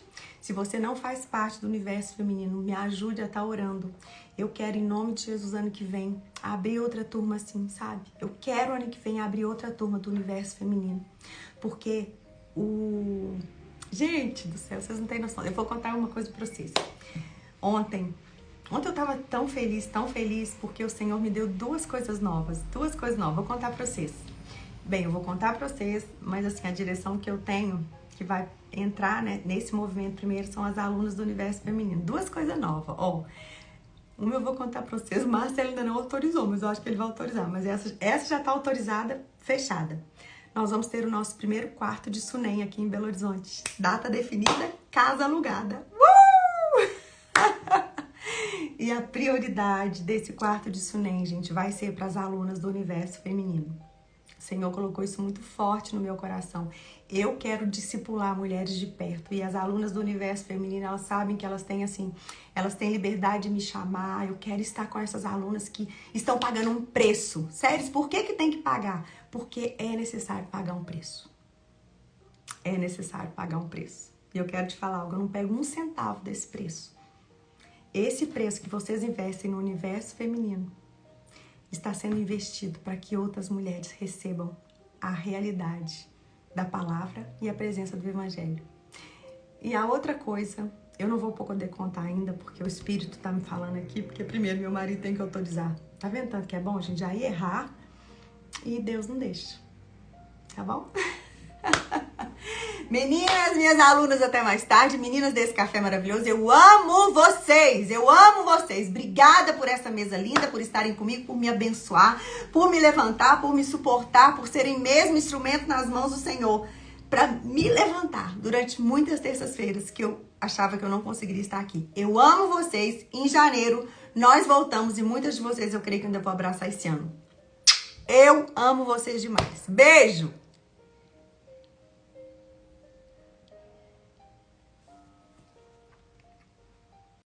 do Universo Feminino, me ajude a estar orando. Eu quero, em nome de Jesus, ano que vem, abrir outra turma assim, sabe? Eu quero, ano que vem, abrir outra turma do Universo Feminino. Porque Gente do céu, vocês não têm noção. Eu vou contar uma coisa pra vocês. Ontem eu tava tão feliz, porque o Senhor me deu duas coisas novas. Vou contar pra vocês. Bem, eu vou contar pra vocês, mas assim, a direção que eu tenho, que vai entrar, né, nesse movimento primeiro, são as alunas do Universo Feminino. Duas coisas novas. Uma eu vou contar pra vocês, o Marcelo ainda não autorizou, mas eu acho que ele vai autorizar. Mas essa já tá autorizada, fechada. Nós vamos ter o nosso primeiro quarto de Sunem aqui em Belo Horizonte. Data definida, casa alugada. E a prioridade desse quarto de Sunem, gente, vai ser para as alunas do Universo Feminino. O Senhor colocou isso muito forte no meu coração. Eu quero discipular mulheres de perto. E as alunas do Universo Feminino, elas sabem que elas têm liberdade de me chamar. Eu quero estar com essas alunas que estão pagando um preço. Sério, por que tem que pagar? Porque é necessário pagar um preço. É necessário pagar um preço. E eu quero te falar algo, eu não pego um centavo desse preço. Esse preço que vocês investem no Universo Feminino está sendo investido para que outras mulheres recebam a realidade da palavra e a presença do Evangelho. E a outra coisa, eu não vou poder contar ainda, porque o Espírito tá me falando aqui, porque primeiro meu marido tem que autorizar. Tá vendo tanto que é bom a gente já ir errar e Deus não deixa. Tá bom? Meninas, minhas alunas, até mais tarde. Meninas desse café maravilhoso, eu amo vocês. Obrigada por essa mesa linda, por estarem comigo, por me abençoar, por me levantar, por me suportar, por serem mesmo instrumento nas mãos do Senhor, para me levantar durante muitas terças-feiras que eu achava que eu não conseguiria estar aqui. Eu amo vocês. Em janeiro nós voltamos e muitas de vocês eu creio que ainda vou abraçar esse ano. Eu amo vocês demais. Beijo!